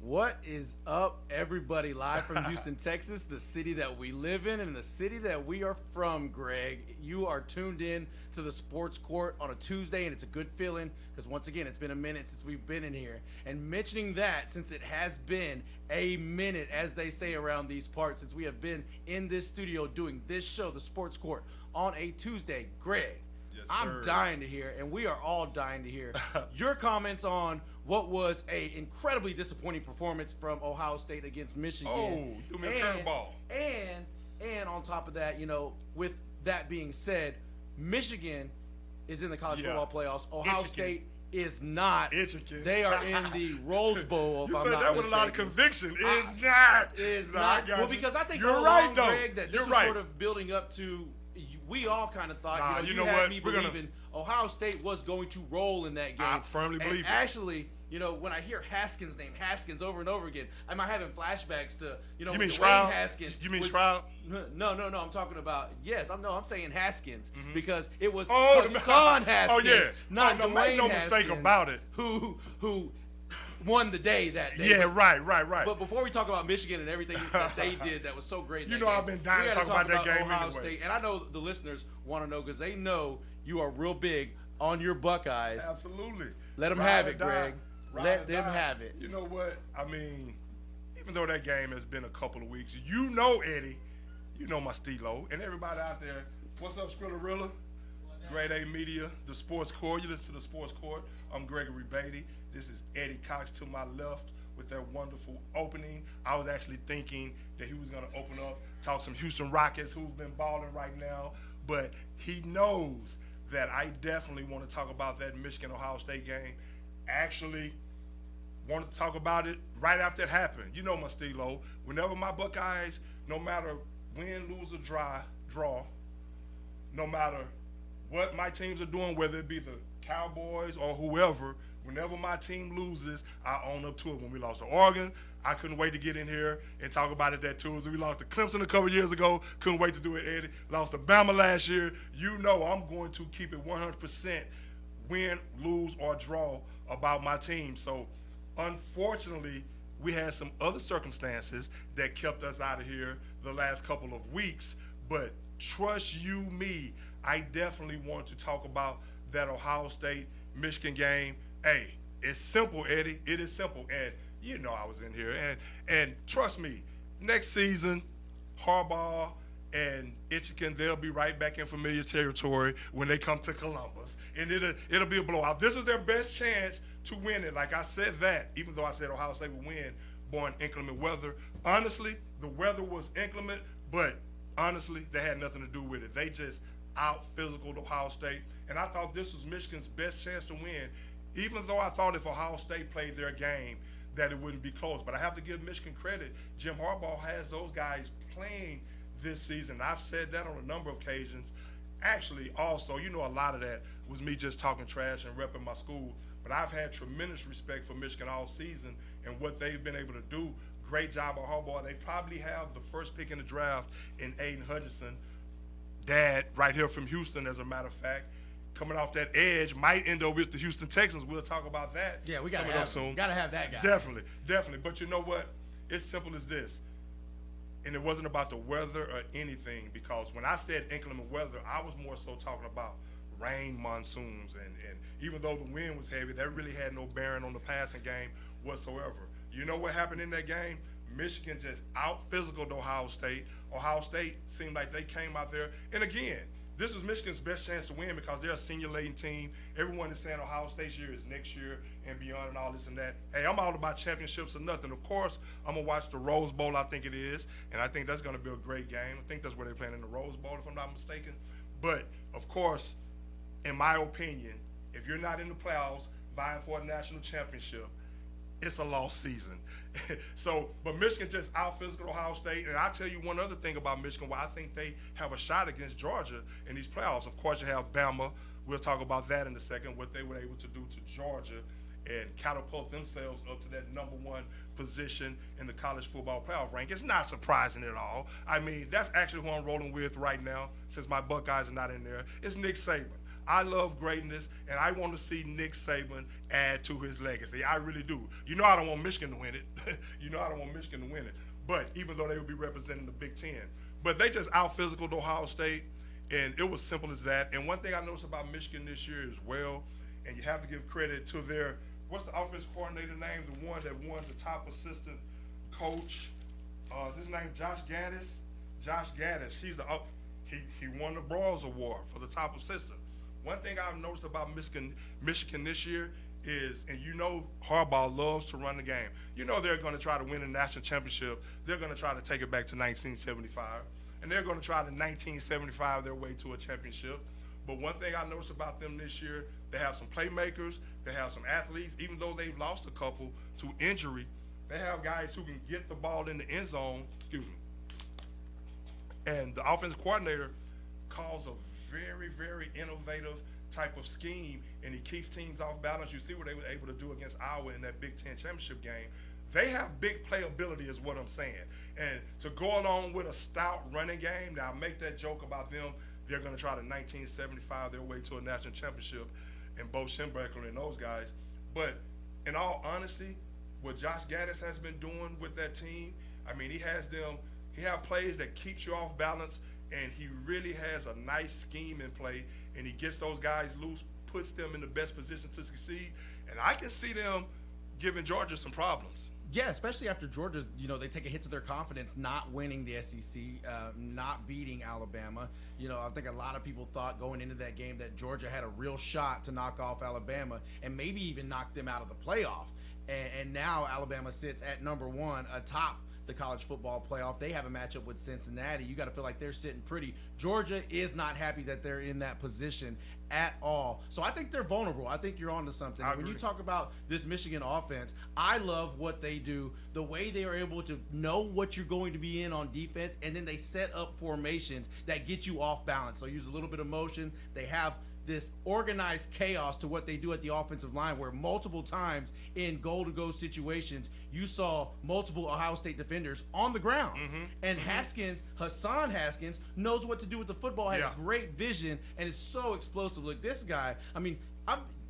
What is up, everybody? Live from Houston, Texas, the city that we live in and the city that we are from, Greg. You are tuned in to the Sports Court on a Tuesday, and it's a good feeling because, once again, it's been a minute since we've been in here. And mentioning that, since it has been a minute, as they say around these parts, since we have been in this studio doing this show, the Sports Court, on a Tuesday, Greg, yes, I'm dying to hear, and we are all dying to hear, your comments on what was a incredibly disappointing performance from Ohio State against Michigan. Oh, threw me a curveball. And on top of that, you know, with that being said, Michigan is in the college football playoffs. Ohio State is not. They are in the Rose Bowl. You said that with a lot of conviction. Is not. Well, because I think you're right, though. Greg, that this is sort of building up to. We all kind of thought, you had me believing Ohio State was going to roll in that game. I firmly believe it. Actually, you know, when I hear Haskins' name, Haskins, over and over again, am I having flashbacks to, you know, you mean Dwayne Haskins? You mean Stroud? No. I'm talking about, I'm saying Haskins because it was Hassan Haskins, not Dwayne make no Haskins, mistake about it. Who won the day that day. Yeah, right. But before we talk about Michigan and everything that they did that was so great, you know, I've been dying to talk about that game Ohio anyway. State, and I know the listeners want to know because they know you are real big on your Buckeyes. Absolutely. Let them have it, Greg. Let them have it. You know what? I mean, even though that game has been a couple of weeks, you know, Eddie, you know my Stilo, and everybody out there. What's up, Skrillerilla? Grade A Media, the Sports Court. You listen to the Sports Court. I'm Gregory Beatty. This is Eddie Cox to my left with that wonderful opening. I was actually thinking that he was going to open up, talk some Houston Rockets who've been balling right now, but he knows that I definitely want to talk about that Michigan-Ohio State game. Actually, wanted to talk about it right after it happened. You know my Stilo. Whenever my Buckeyes, no matter win, lose, or draw, no matter what my teams are doing, whether it be the Cowboys or whoever, whenever my team loses, I own up to it. When we lost to Oregon, I couldn't wait to get in here and talk about it that Tuesday. We lost to Clemson a couple years ago. Couldn't wait to do it, Eddie. Lost to Bama last year. You know I'm going to keep it 100% win, lose, or draw about my team. So, unfortunately, we had some other circumstances that kept us out of here the last couple of weeks. But trust you me, I definitely want to talk about that Ohio State-Michigan game. Hey, it's simple, Eddie. It is simple. And you know I was in here. And trust me, next season, Harbaugh and Itchikin, they'll be right back in familiar territory when they come to Columbus. And it'll be a blowout. This is their best chance to win it. Like I said that, even though I said Ohio State would win, born inclement weather. Honestly, the weather was inclement, but honestly, that had nothing to do with it. They just out-physicaled Ohio State. And I thought this was Michigan's best chance to win, even though I thought if Ohio State played their game that it wouldn't be close. But I have to give Michigan credit. Jim Harbaugh has those guys playing this season. I've said that on a number of occasions. Actually, also, you know, a lot of that was me just talking trash and repping my school. But I've had tremendous respect for Michigan all season and what they've been able to do. Great job by Harbaugh. They probably have the first pick in the draft in Aiden Hutchinson. Dad, right here from Houston, as a matter of fact. Coming off that edge, might end up with the Houston Texans. We'll talk about that. Yeah, we got to have soon. Got to have that guy. Definitely. But you know what? It's simple as this. And it wasn't about the weather or anything, because when I said inclement weather, I was more so talking about rain monsoons. And even though the wind was heavy, that really had no bearing on the passing game whatsoever. You know what happened in that game? Michigan just out-physicaled Ohio State. Ohio State seemed like they came out there. And again, this is Michigan's best chance to win because they're a senior-laden team. Everyone is saying Ohio State's year is next year and beyond and all this and that. Hey, I'm all about championships or nothing. Of course, I'm going to watch the Rose Bowl, I think it is, and I think that's going to be a great game. I think that's where they're playing, in the Rose Bowl, if I'm not mistaken. But, of course, in my opinion, if you're not in the playoffs vying for a national championship, it's a lost season. But Michigan just out-physical Ohio State. And I'll tell you one other thing about Michigan, why I think they have a shot against Georgia in these playoffs. Of course, you have Bama. We'll talk about that in a second, what they were able to do to Georgia and catapult themselves up to that #1 position in the college football playoff rank. It's not surprising at all. I mean, that's actually who I'm rolling with right now, since my Buckeyes are not in there. It's Nick Saban. I love greatness, and I want to see Nick Saban add to his legacy. I really do. You know I don't want Michigan to win it. You know I don't want Michigan to win it. But even though they would be representing the Big Ten. But they just out-physical Ohio State, and it was simple as that. And one thing I noticed about Michigan this year as well, and you have to give credit to their, what's the offense coordinator name? The one that won the top assistant coach. Is his name Josh Gaddis? Josh Gaddis. He won the Broyles Award for the top assistant. One thing I've noticed about Michigan this year is, and you know Harbaugh loves to run the game. You know they're going to try to win a national championship. They're going to try to take it back to 1975. And they're going to try to 1975 their way to a championship. But one thing I noticed about them this year, they have some playmakers, they have some athletes. Even though they've lost a couple to injury, they have guys who can get the ball in the end zone, and the offensive coordinator calls a very, very innovative type of scheme, and he keeps teams off balance. You see what they were able to do against Iowa in that Big Ten championship game. They have big playability is what I'm saying. And to go along with a stout running game, now I make that joke about them, they're going to try to 1975 their way to a national championship, and Bo Schembechler and those guys. But in all honesty, what Josh Gaddis has been doing with that team, I mean, he has plays that keeps you off balance, and he really has a nice scheme in play, and he gets those guys loose, puts them in the best position to succeed, and I can see them giving Georgia some problems. Yeah, especially after Georgia, they take a hit to their confidence, not winning the SEC, not beating Alabama. I think a lot of people thought going into that game that Georgia had a real shot to knock off Alabama and maybe even knock them out of the playoff. And now Alabama sits at number 1 atop the college football playoff. They have a matchup with Cincinnati. You got to feel like they're sitting pretty. Georgia is not happy that they're in that position at all. So I think they're vulnerable. I think you're onto something. When you talk about this Michigan offense, I love what they do, the way they are able to know what you're going to be in on defense, and then they set up formations that get you off balance. So use a little bit of motion. They have this organized chaos to what they do at the offensive line, where multiple times in goal-to-go situations, you saw multiple Ohio State defenders on the ground. And Hassan Haskins, knows what to do with the football, has great vision, and is so explosive. Look, this guy, I mean,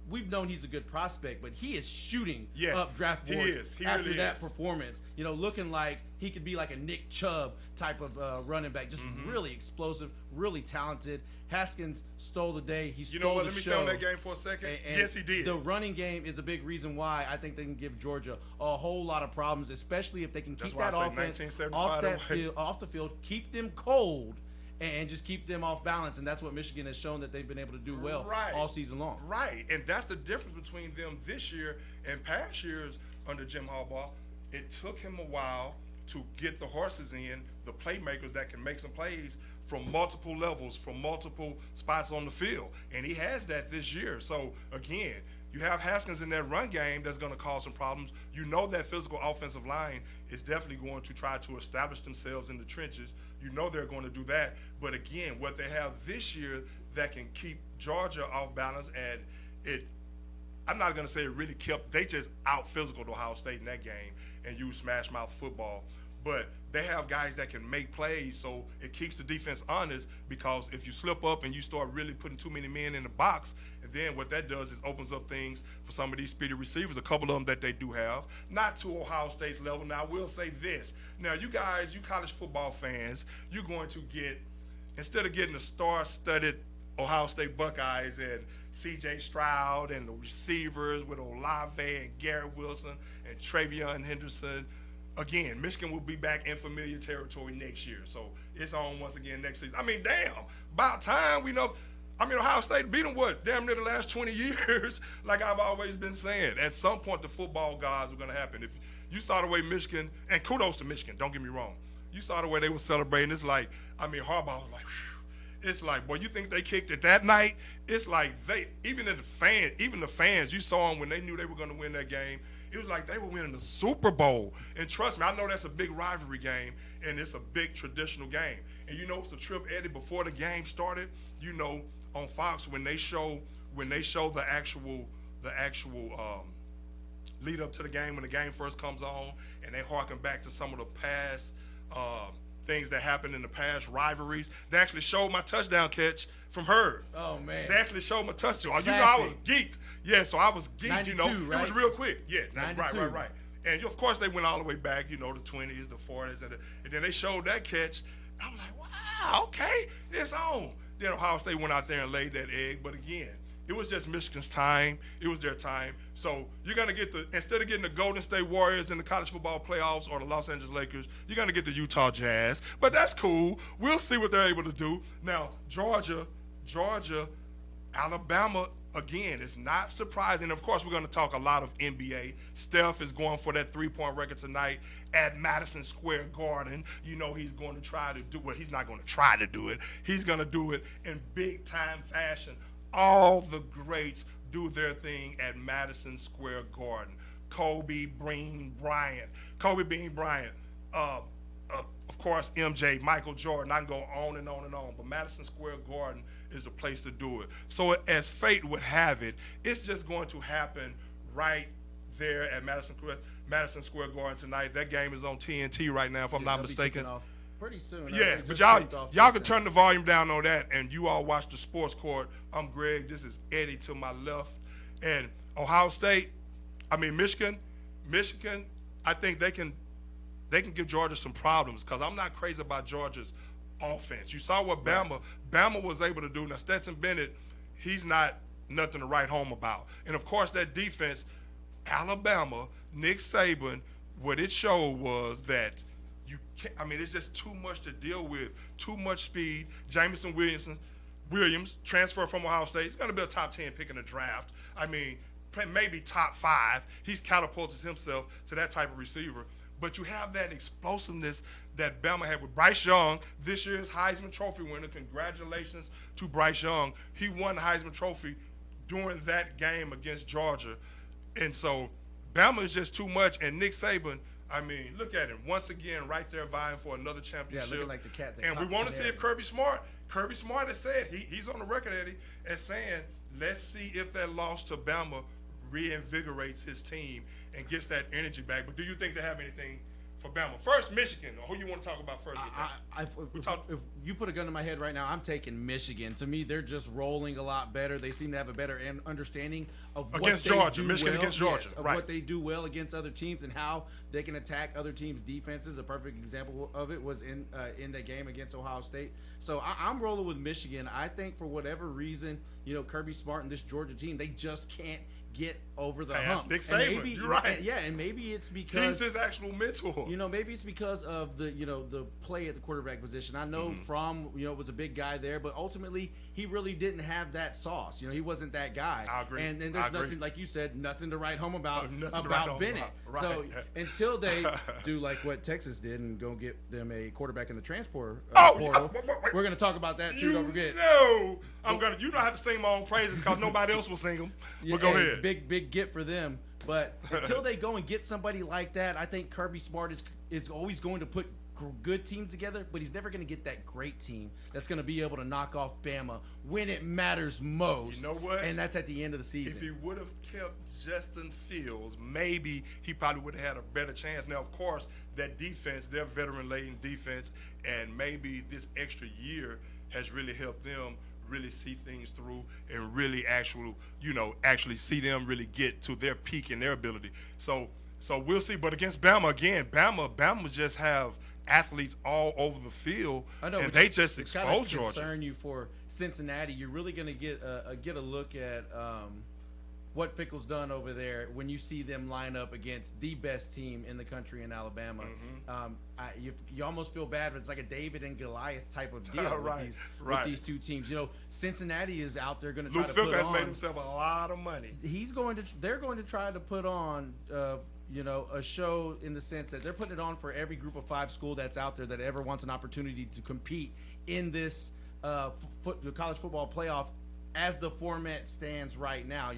we've known he's a good prospect, but he is shooting up draft boards after that performance. Looking like he could be like a Nick Chubb type of running back, just really explosive, really talented. Haskins stole the day. He stole the show. Let me stay on that game for a second. And yes, he did. The running game is a big reason why I think they can give Georgia a whole lot of problems, especially if they can keep that offense off the field, keep them cold, and just keep them off balance. And that's what Michigan has shown that they've been able to do well all season long. Right, and that's the difference between them this year and past years under Jim Harbaugh. It took him a while to get the horses in, the playmakers that can make some plays from multiple levels, from multiple spots on the field. And he has that this year. So, again, you have Haskins in that run game that's going to cause some problems. You know that physical offensive line is definitely going to try to establish themselves in the trenches. You know they're going to do that. But, again, what they have this year that can keep Georgia off balance, and I'm not going to say it really kept – they just out-physical Ohio State in that game and use smash-mouth football. But they have guys that can make plays, so it keeps the defense honest, because if you slip up and you start really putting too many men in the box, and then what that does is opens up things for some of these speedy receivers, a couple of them that they do have, not to Ohio State's level. Now, I will say this. Now, you guys, you college football fans, you're going to get, instead of getting the star-studded Ohio State Buckeyes and C.J. Stroud and the receivers with Olave and Garrett Wilson and Travion Henderson, again, Michigan will be back in familiar territory next year. So it's on once again next season. I mean, damn, about time we know. I mean, Ohio State beat them, damn near the last 20 years, like I've always been saying. At some point, the football gods are going to happen. If you saw the way Michigan, and kudos to Michigan, don't get me wrong. You saw the way they were celebrating. It's like, I mean, Harbaugh was like, whew. It's like, boy, you think they kicked it that night? It's like even the fans, you saw them when they knew they were going to win that game. It was like they were winning the Super Bowl. And trust me, I know that's a big rivalry game, and it's a big traditional game. And it's a trip, Eddie, before the game started, on Fox, when they show the actual lead up to the game, when the game first comes on, and they harken back to some of the past things that happened in the past, rivalries. They actually showed my touchdown catch from Hurd. Oh, man. They actually showed my touchdown. You know, I Classic. was geeked. Yeah, so I was geeked, 92, you know. right? It was real quick. Yeah, 92. right. And, of course, they went all the way back, you know, the 20s, the 40s, and then they showed that catch. I'm like, wow, okay, it's on. Then Ohio State went out there and laid that egg. But, again, it was just Michigan's time. It was their time. So you're going to get instead of getting the Golden State Warriors in the college football playoffs or the Los Angeles Lakers, you're going to get the Utah Jazz. But that's cool. We'll see what they're able to do. Now, Georgia, Alabama, again, it's not surprising. Of course, we're going to talk a lot of NBA. Steph is going for that three-point record tonight at Madison Square Garden. You know he's going to try to do it. He's not going to try to do it. He's going to do it in big-time fashion. All the greats do their thing at Madison Square Garden. Kobe Bean Bryant, of course, MJ, Michael Jordan. I can go on and on and on, but Madison Square Garden is the place to do it. So as fate would have it, it's just going to happen right there at Madison Square Garden tonight. That game is on TNT right now, if I'm not mistaken. Pretty soon. Yeah, but y'all can turn the volume down on that, and you all watch the Sports Court. I'm Greg. This is Eddie to my left. And Ohio State, Michigan, I think they can give Georgia some problems because I'm not crazy about Georgia's offense. You saw what Bama was able to do. Now, Stetson Bennett, he's not nothing to write home about. And, of course, that defense, Alabama, Nick Saban, what it showed was that it's just too much to deal with, too much speed. Jamison Williams, transfer from Ohio State. He's going to be a top 10 pick in the draft. Maybe top 5. He's catapulted himself to that type of receiver. But you have that explosiveness that Bama had with Bryce Young, this year's Heisman Trophy winner. Congratulations to Bryce Young. He won the Heisman Trophy during that game against Georgia. And so Bama is just too much. And Nick Saban, look at him. Once again, right there vying for another championship. Yeah, looking like the cat. And we want to see if Kirby Smart has said, he's on the record, Eddie, as saying, let's see if that loss to Bama reinvigorates his team and gets that energy back. But do you think they have anything for Bama? First, Michigan. Who you want to talk about first? If you put a gun to my head right now, I'm taking Michigan. To me, they're just rolling a lot better. They seem to have a better understanding of against Georgia. Michigan against Georgia, of what they do well against other teams and how they can attack other teams' defenses. A perfect example of it was in that game against Ohio State. So I'm rolling with Michigan. I think for whatever reason, Kirby Smart and this Georgia team, they just can't get over the hump. Nick Saban, you're right. And maybe it's because he's his actual mentor. Maybe it's because of the play at the quarterback position. I know Fromm, was a big guy there, but ultimately he really didn't have that sauce. He wasn't that guy. I agree. And there's nothing, like you said, nothing to write home about Bennett. Right. So until they do like what Texas did and go get them a quarterback in the transport portal, we're going to talk about that too. Don't forget. No, I'm gonna. You don't have to sing my own praises because nobody else will sing them. But go ahead. Big get for them. But until they go and get somebody like that, I think Kirby Smart is always going to put good teams together, but he's never going to get that great team that's going to be able to knock off Bama when it matters most. You know what? And that's at the end of the season. If he would have kept Justin Fields, maybe he probably would have had a better chance. Now, of course, that defense, their veteran-laden defense, and maybe this extra year has really helped them really see things through and really actually see them really get to their peak in their ability. So we'll see. But against Bama, again, Bama just have athletes all over the field, and they just expose Georgia. Concern you for Cincinnati. You're really going to get a look at what Fickle's done over there when you see them line up against the best team in the country in Alabama. You almost feel bad, but it's like a David and Goliath type of deal with these two teams. Cincinnati is out there going to try to put on. Luke Fickle has made himself a lot of money. They're going to try to put on a show in the sense that they're putting it on for every Group of 5 school that's out there that ever wants an opportunity to compete in this college football playoff. As the format stands right now,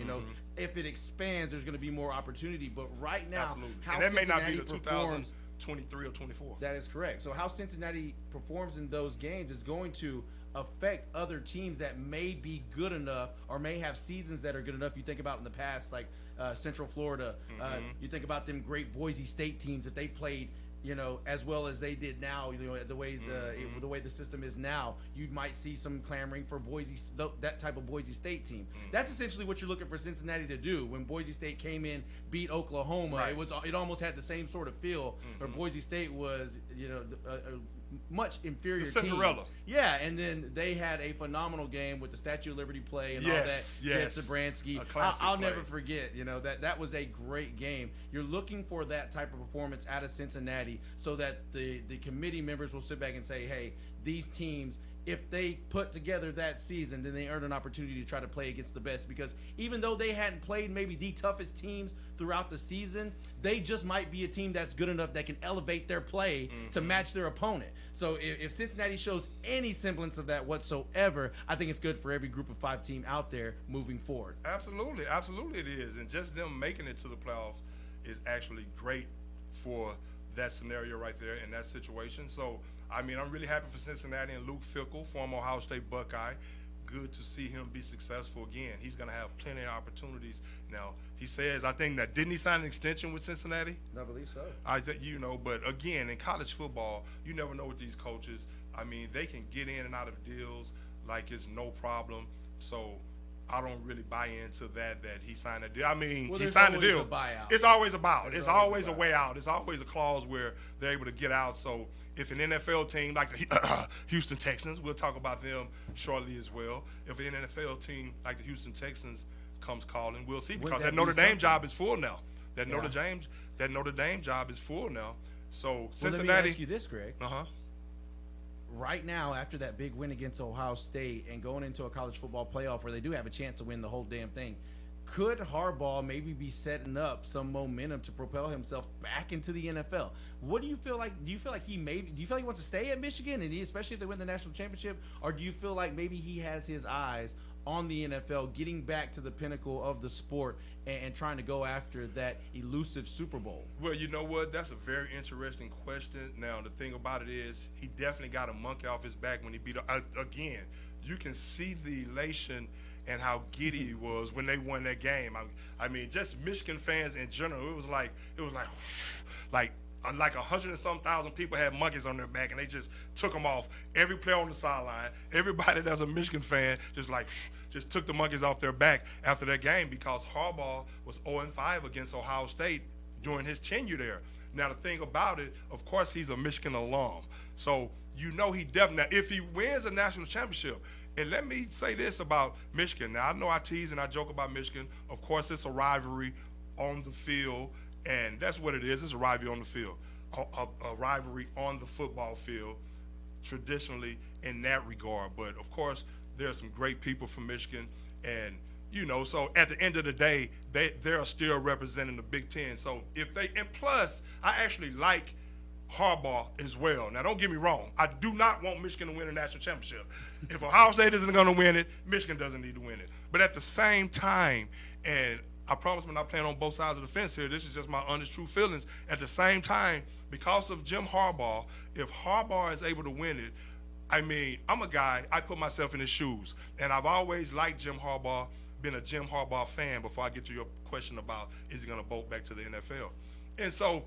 if it expands, there's going to be more opportunity. But right now, absolutely. And that may not be the 2023 or 24. That is correct. So how Cincinnati performs in those games is going to affect other teams that may be good enough or may have seasons that are good enough. You think about in the past, like Central Florida. You think about them great Boise State teams that they played as well as they did now, the way the system is now, you might see some clamoring for that type of Boise State team. That's essentially what you're looking for Cincinnati to do. When Boise State came in, beat Oklahoma, right. it almost had the same sort of feel. Where Boise State was, a much inferior the Cinderella. team. Yeah, and then they had a phenomenal game with the Statue of Liberty play and all that. Yes. Jed Zabransky. I'll never forget. That was a great game. You're looking for that type of performance out of Cincinnati, so that the committee members will sit back and say, hey, these teams, if they put together that season, then they earn an opportunity to try to play against the best. Because even though they hadn't played maybe the toughest teams throughout the season, they just might be a team that's good enough that can elevate their play to match their opponent. So if Cincinnati shows any semblance of that whatsoever, I think it's good for every group of 5 team out there moving forward. Absolutely it is. And just them making it to the playoffs is actually great for that scenario right there in that situation. So, I'm really happy for Cincinnati and Luke Fickell, former Ohio State Buckeye. Good to see him be successful again. He's going to have plenty of opportunities. Now, he says, I think that, didn't he sign an extension with Cincinnati? I believe so. I think, but again, in college football, you never know with these coaches. They can get in and out of deals like it's no problem. So, I don't really buy into that he signed a deal. He signed a deal. It's always about. It's always a way out. It's always a clause where they're able to get out. So if an NFL team like the Houston Texans, we'll talk about them shortly as well. If an NFL team like the Houston Texans comes calling, we'll see, because that Notre Dame job is full now. That Notre Dame job is full now. So Cincinnati. Let me ask you this, Greg. Uh-huh. Right now, after that big win against Ohio State and going into a college football playoff where they do have a chance to win the whole damn thing, could Harbaugh maybe be setting up some momentum to propel himself back into the NFL? What do you feel like? Do you feel like he wants to stay at Michigan, and especially if they win the national championship, or do you feel like maybe he has his eyes on the NFL, getting back to the pinnacle of the sport and trying to go after that elusive Super Bowl? Well, you know what? That's a very interesting question. Now, the thing about it is he definitely got a monkey off his back when he beat again. You can see the elation and how giddy he was when they won that game. Just Michigan fans in general, it was like 100 and some thousand people had monkeys on their back, and they just took them off. Every player on the sideline, everybody that's a Michigan fan, just took the monkeys off their back after that game, because Harbaugh was 0-5 against Ohio State during his tenure there. Now, the thing about it, of course, he's a Michigan alum. So, he definitely, if he wins a national championship, and let me say this about Michigan. Now, I know I tease and I joke about Michigan. Of course, it's a rivalry on the field, and that's what it is. It's a rivalry on the field, a rivalry on the football field, traditionally in that regard. But, of course, there's some great people from Michigan, and, so at the end of the day, they're still representing the Big Ten. So and plus, I actually like Harbaugh as well. Now, don't get me wrong. I do not want Michigan to win a national championship. If Ohio State isn't going to win it, Michigan doesn't need to win it. But at the same time, and I promise I'm not playing on both sides of the fence here, this is just my honest, true feelings. At the same time, because of Jim Harbaugh, if Harbaugh is able to win it, I'm a guy, I put myself in his shoes. And I've always liked Jim Harbaugh, been a Jim Harbaugh fan, before I get to your question about is he going to bolt back to the NFL. And so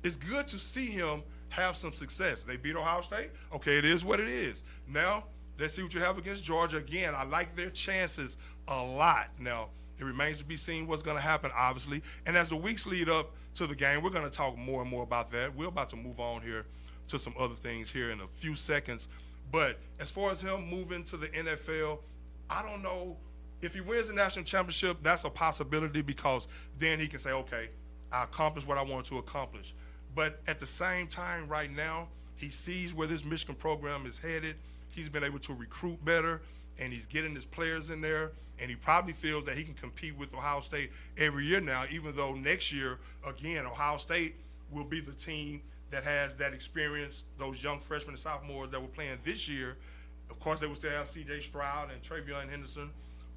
it's good to see him have some success. They beat Ohio State. Okay, it is what it is. Now, let's see what you have against Georgia. Again, I like their chances a lot. Now, it remains to be seen what's going to happen, obviously. And as the weeks lead up to the game, we're going to talk more and more about that. We're about to move on here to some other things here in a few seconds. But as far as him moving to the NFL, I don't know. If he wins the national championship, that's a possibility, because then he can say, okay, I accomplished what I wanted to accomplish. But at the same time, right now, he sees where this Michigan program is headed. He's been able to recruit better, and he's getting his players in there, and he probably feels that he can compete with Ohio State every year now, even though next year, again, Ohio State will be the team that has that experience, those young freshmen and sophomores that were playing this year. Of course, they will still have C.J. Stroud and Travion Henderson,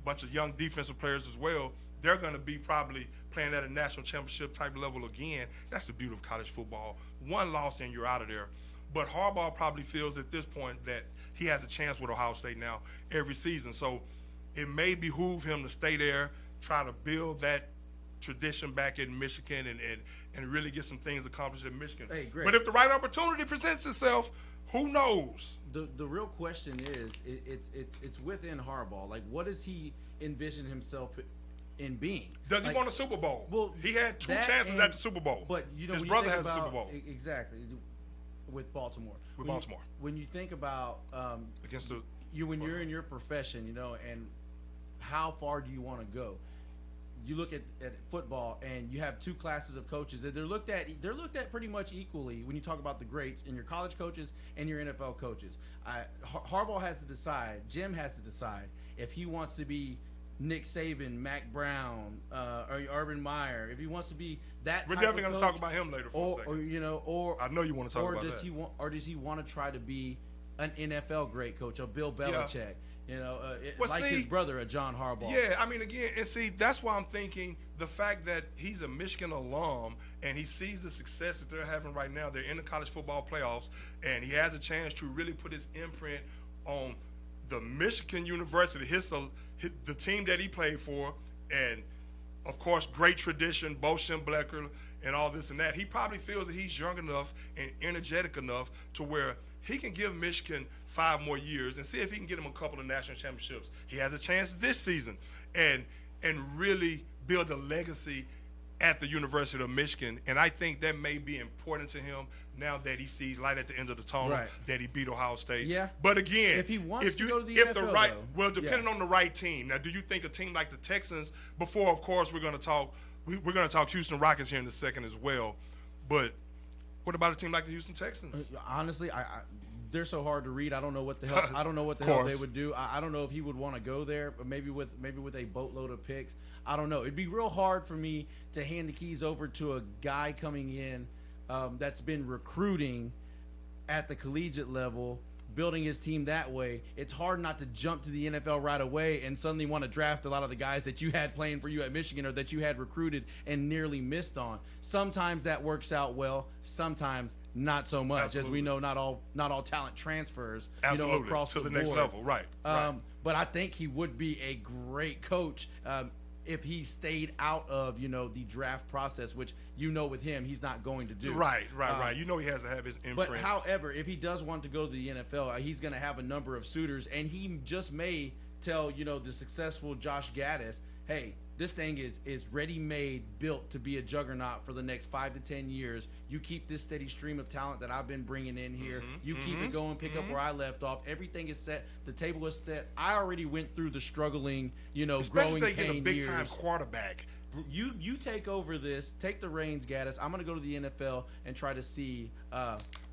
a bunch of young defensive players as well. They're going to be probably playing at a national championship type level again. That's the beauty of college football. One loss and you're out of there. But Harbaugh probably feels at this point that he has a chance with Ohio State now every season. So it may behoove him to stay there, try to build that tradition back in Michigan and really get some things accomplished in Michigan. Hey, Greg. But if the right opportunity presents itself, who knows? The real question is, it's within Harbaugh. Like, what does he envision himself in being? Does he want a Super Bowl? Well, he had two chances at the Super Bowl. But his brother has a Super Bowl. Exactly, with Baltimore. When you think about against the when you're in your profession, and how far do you want to go? You look at football, and you have two classes of coaches that they're looked at pretty much equally when you talk about the greats and your college coaches and your NFL coaches. Harbaugh has to decide, Jim has to decide if he wants to be Nick Saban, Mac Brown, or Urban Meyer, if he wants to be that. We're definitely going to talk about him later for a second. Or I know you want to talk about that. Does he want to try to be an NFL great coach, a Bill Belichick? Yeah. His brother, a John Harbaugh. Yeah, I mean, again, and see, that's why I'm thinking the fact that he's a Michigan alum and he sees the success that they're having right now. They're in the college football playoffs, and he has a chance to really put his imprint on the Michigan University, the team that he played for, and, of course, great tradition, Bo Schembechler, and all this and that. He probably feels that he's young enough and energetic enough to where he can give Michigan 5 more years and see if he can get him a couple of national championships. He has a chance this season and really build a legacy at the University of Michigan. And I think that may be important to him now that he sees light at the end of the tunnel, that he beat Ohio State. Yeah. But again, if he wants to go to the NFL, depending on the right team. Now, do you think a team like the Texans, before, of course, we're going to talk Houston Rockets here in a second as well, but what about a team like the Houston Texans? Honestly, they're so hard to read. I don't know what the hell. I don't know what the hell they would do. I don't know if he would want to go there, but maybe with a boatload of picks. I don't know. It'd be real hard for me to hand the keys over to a guy coming in that's been recruiting at the collegiate level, building his team that way. It's hard not to jump to the NFL right away and suddenly want to draft a lot of the guys that you had playing for you at Michigan or that you had recruited and nearly missed on. Sometimes that works out well, sometimes not so much. Absolutely. As we know, not all talent transfers across to the board. next level, right. But I think he would be a great coach if he stayed out of the draft process, which with him he's not going to do. Right. He has to have his imprint. But however, if he does want to go to the NFL, he's going to have a number of suitors, and he just may tell the successful Josh Gaddis, hey, this thing is ready-made, built to be a juggernaut for the next 5 to 10 years. You keep this steady stream of talent that I've been bringing in here. You keep it going, pick up where I left off. Everything is set. The table is set. I already went through the struggling, especially growing if they get a big years. time quarterback. You take over this, take the reins, Gaddis. I'm going to go to the NFL and try to see,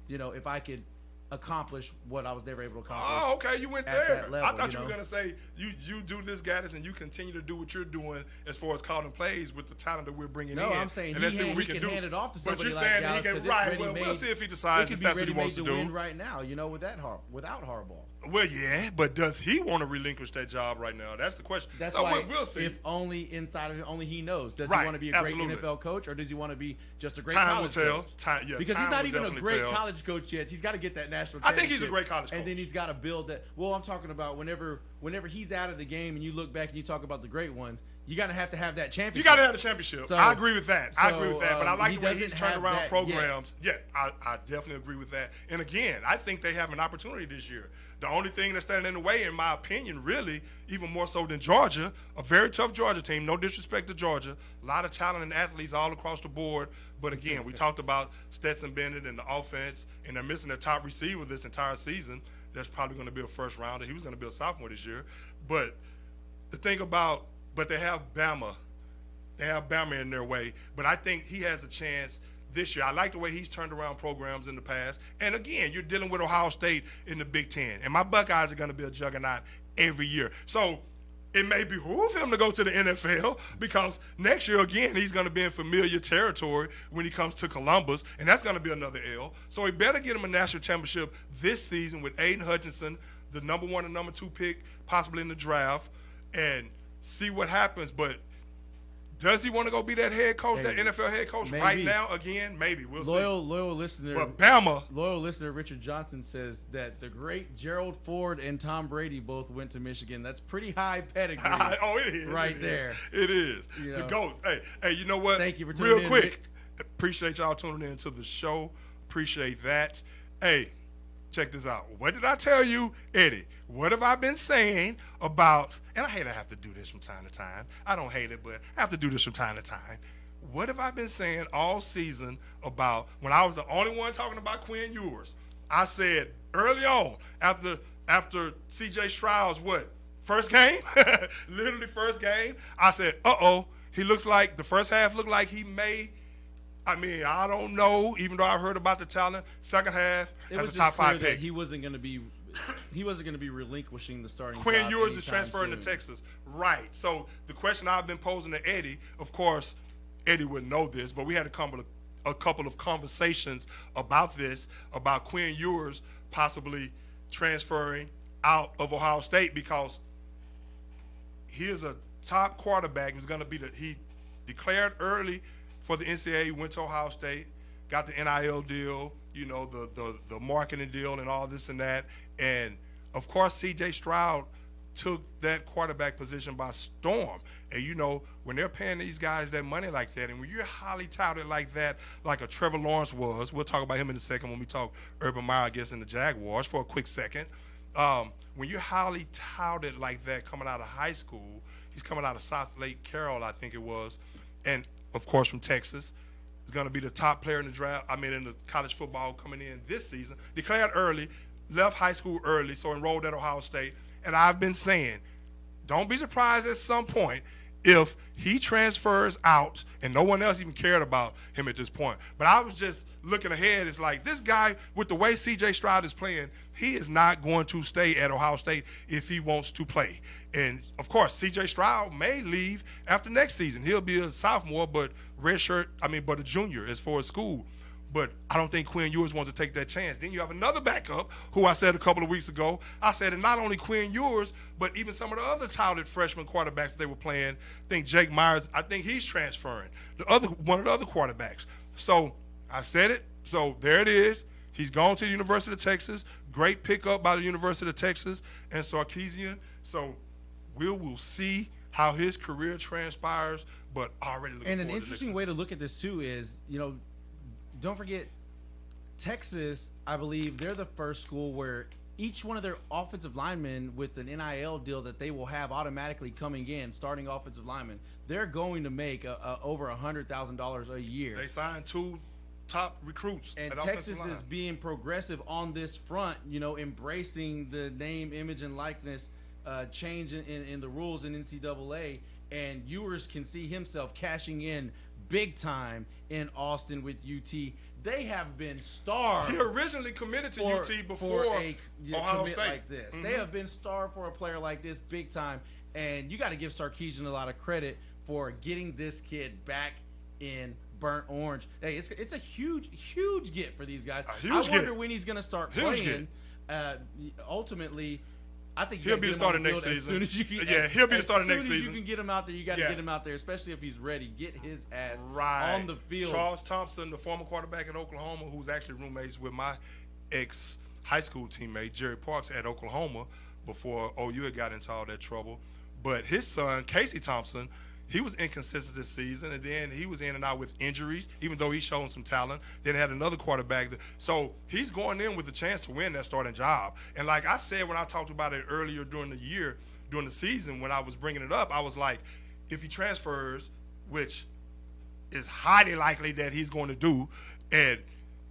if I could accomplish what I was never able to accomplish. Oh, okay, you went there. Level, I thought you were going to say you do this, Gaddis, and you continue to do what you're doing as far as calling plays with the talent that we're bringing in. No, I'm saying he can hand it off to somebody. But you're like saying Dallas, that he can, right? Well, we'll see if he decides if that's what he wants to do. Win right now, without Harbaugh. Well, yeah, but does he want to relinquish that job right now? That's the question. That's so why we'll see. If only inside of him, only he knows. Does he want to be a great NFL coach, or does he want to be just a great college coach? Because he's not even a great college coach yet. He's got to get that national championship. I think he's a great college coach. And then he's got to build that. Well, I'm talking about whenever he's out of the game and you look back and you talk about the great ones, you got to have that championship. You got to have the championship. I agree with that. But I like the way he's turned around programs. Yet. Yeah, I definitely agree with that. And again, I think they have an opportunity this year. The only thing that's standing in the way, in my opinion, really, even more so than Georgia, a very tough Georgia team, no disrespect to Georgia, a lot of talent and athletes all across the board. But again, we talked about Stetson Bennett and the offense, and they're missing their top receiver this entire season. That's probably going to be a first rounder. He was going to be a sophomore this year. But the thing about, they have Bama. They have Bama in their way. But I think he has a chance this year. I like the way he's turned around programs in the past. And again, you're dealing with Ohio State in the Big Ten. And my Buckeyes are going to be a juggernaut every year. So it may behoove him to go to the NFL because next year, again, he's going to be in familiar territory when he comes to Columbus, and that's going to be another L. So he better get him a national championship this season with Aiden Hutchinson, the number 1 and number 2 pick, possibly in the draft, and see what happens. But Does he want to go be that head coach, Hey, that NFL head coach right now again? Maybe. We'll see. Loyal listener. But Bama. Loyal listener Richard Johnson says that the great Gerald Ford and Tom Brady both went to Michigan. That's pretty high pedigree. Oh, it is. Right there. It is. You The know. GOAT. Hey, you know what? Thank you for tuning in. Real quick. Nick. Appreciate y'all tuning in to the show. Appreciate that. Hey, check this out. What did I tell you, Eddie? What have I been saying about, and I hate I have to do this from time to time. I don't hate it, but I have to do this from time to time. What have I been saying all season about when I was the only one talking about Quinn Ewers? I said early on, after C.J. Stroud's first game? Literally first game. I said, he looks like, the first half looked like he may, I don't know, even though I heard about the talent. Second half, as a top 5 pick. He wasn't going to be relinquishing the starting Quinn job Ewers is anytime transferring soon. to Texas. Right. So the question I've been posing to Eddie, of course, Eddie wouldn't know this, but we had a couple of conversations about this, about Quinn Ewers possibly transferring out of Ohio State, because here's a top quarterback who's going to be he declared early for the NCAA, went to Ohio State, got the NIL deal, the marketing deal and all this and that. And, of course, C.J. Stroud took that quarterback position by storm. And, when they're paying these guys that money like that, and when you're highly touted like that, like a Trevor Lawrence was, we'll talk about him in a second when we talk Urban Meyer, I guess, in the Jaguars for a quick second. When you're highly touted like that coming out of high school, he's coming out of South Lake Carroll, I think it was, and, of course, from Texas. He's going to be the top player in the draft, in the college football coming in this season. Declared early, left high school early, so enrolled at Ohio State. And I've been saying, don't be surprised at some point if he transfers out and no one else even cared about him at this point. But I was just looking ahead. It's like this guy, with the way C.J. Stroud is playing, he is not going to stay at Ohio State if he wants to play. And, of course, C.J. Stroud may leave after next season. He'll be a sophomore, but but a junior as far as school. But I don't think Quinn Ewers wants to take that chance. Then you have another backup who I said a couple of weeks ago. I said, and not only Quinn Ewers, but even some of the other touted freshman quarterbacks that they were playing. I think Jake Myers, I think he's transferring. One of the other quarterbacks. So I said it. So there it is. He's gone to the University of Texas. Great pickup by the University of Texas and Sarkisian. So we will see how his career transpires, but already looking forward to And an interesting way to look at this too is, don't forget, Texas, I believe they're the first school where each one of their offensive linemen with an NIL deal that they will have automatically coming in, starting offensive linemen, they're going to make over $100,000 a year. They signed 2 top recruits. And Texas is being progressive on this front, embracing the name, image, and likeness change in the rules in NCAA. And Ewers can see himself cashing in big time in Austin with UT. They have been starved. He originally committed to UT before Ohio State. Like this. Mm-hmm. They have been starved for a player like this big time. And you got to give Sarkisian a lot of credit for getting this kid back in burnt orange. Hey, it's a huge get for these guys. I wonder when he's going to start playing. Ultimately, I think he'll be the starter next season. He'll be the starter next season. As soon as you can get him out there, you got to get him out there, especially if he's ready. Get his ass on the field. Charles Thompson, the former quarterback at Oklahoma, who's actually roommates with my ex-high school teammate, Jerry Parks, at Oklahoma before OU had got into all that trouble. But his son, Casey Thompson, he was inconsistent this season, and then he was in and out with injuries, even though he's shown some talent. Then had another quarterback. So he's going in with a chance to win that starting job. And like I said when I talked about it earlier during the season, when I was bringing it up, I was like, if he transfers, which is highly likely that he's going to do, and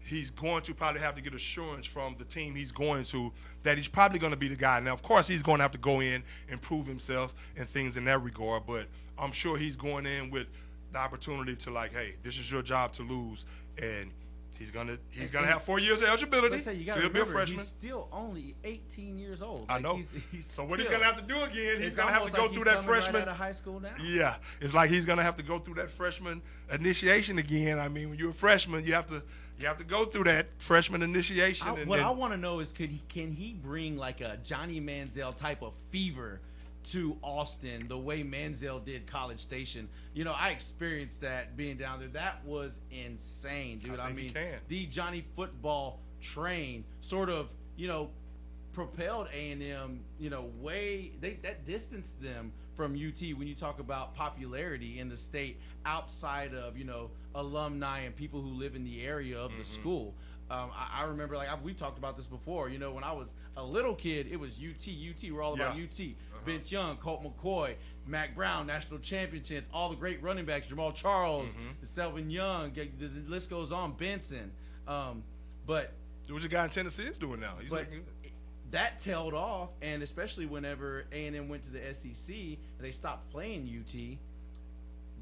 he's going to probably have to get assurance from the team he's going to that he's probably going to be the guy. Now, of course, he's going to have to go in and prove himself and things in that regard, but I'm sure he's going in with the opportunity to, like, hey, this is your job to lose, and he's gonna have 4 years of eligibility. So he'll be a freshman. He's still only 18 years old. I know. So what he's gonna have to do again? He's gonna have to go through that freshman. Right out of high school now. Yeah, it's like he's gonna have to go through that freshman initiation again. I mean, when you're a freshman, you have to go through that freshman initiation. What I want to know is, can he bring like a Johnny Manziel type of fever to Austin the way Manziel did College Station. You know, I experienced that being down there. That was insane, dude. I mean, the Johnny Football train sort of, you know, propelled A&M, you know, that distanced them from UT when you talk about popularity in the state outside of, you know, alumni and people who live in the area of the school. I remember, like, we've talked about this before, you know, when I was a little kid, it was UT, we're all about UT. Vince Young, Colt McCoy, Mac Brown, national championships, all the great running backs, Jamal Charles, Selvin Young, the list goes on, Benson. But what your guy in Tennessee is doing now. He's looking good. That tailed off, and especially whenever A&M went to the SEC and they stopped playing UT,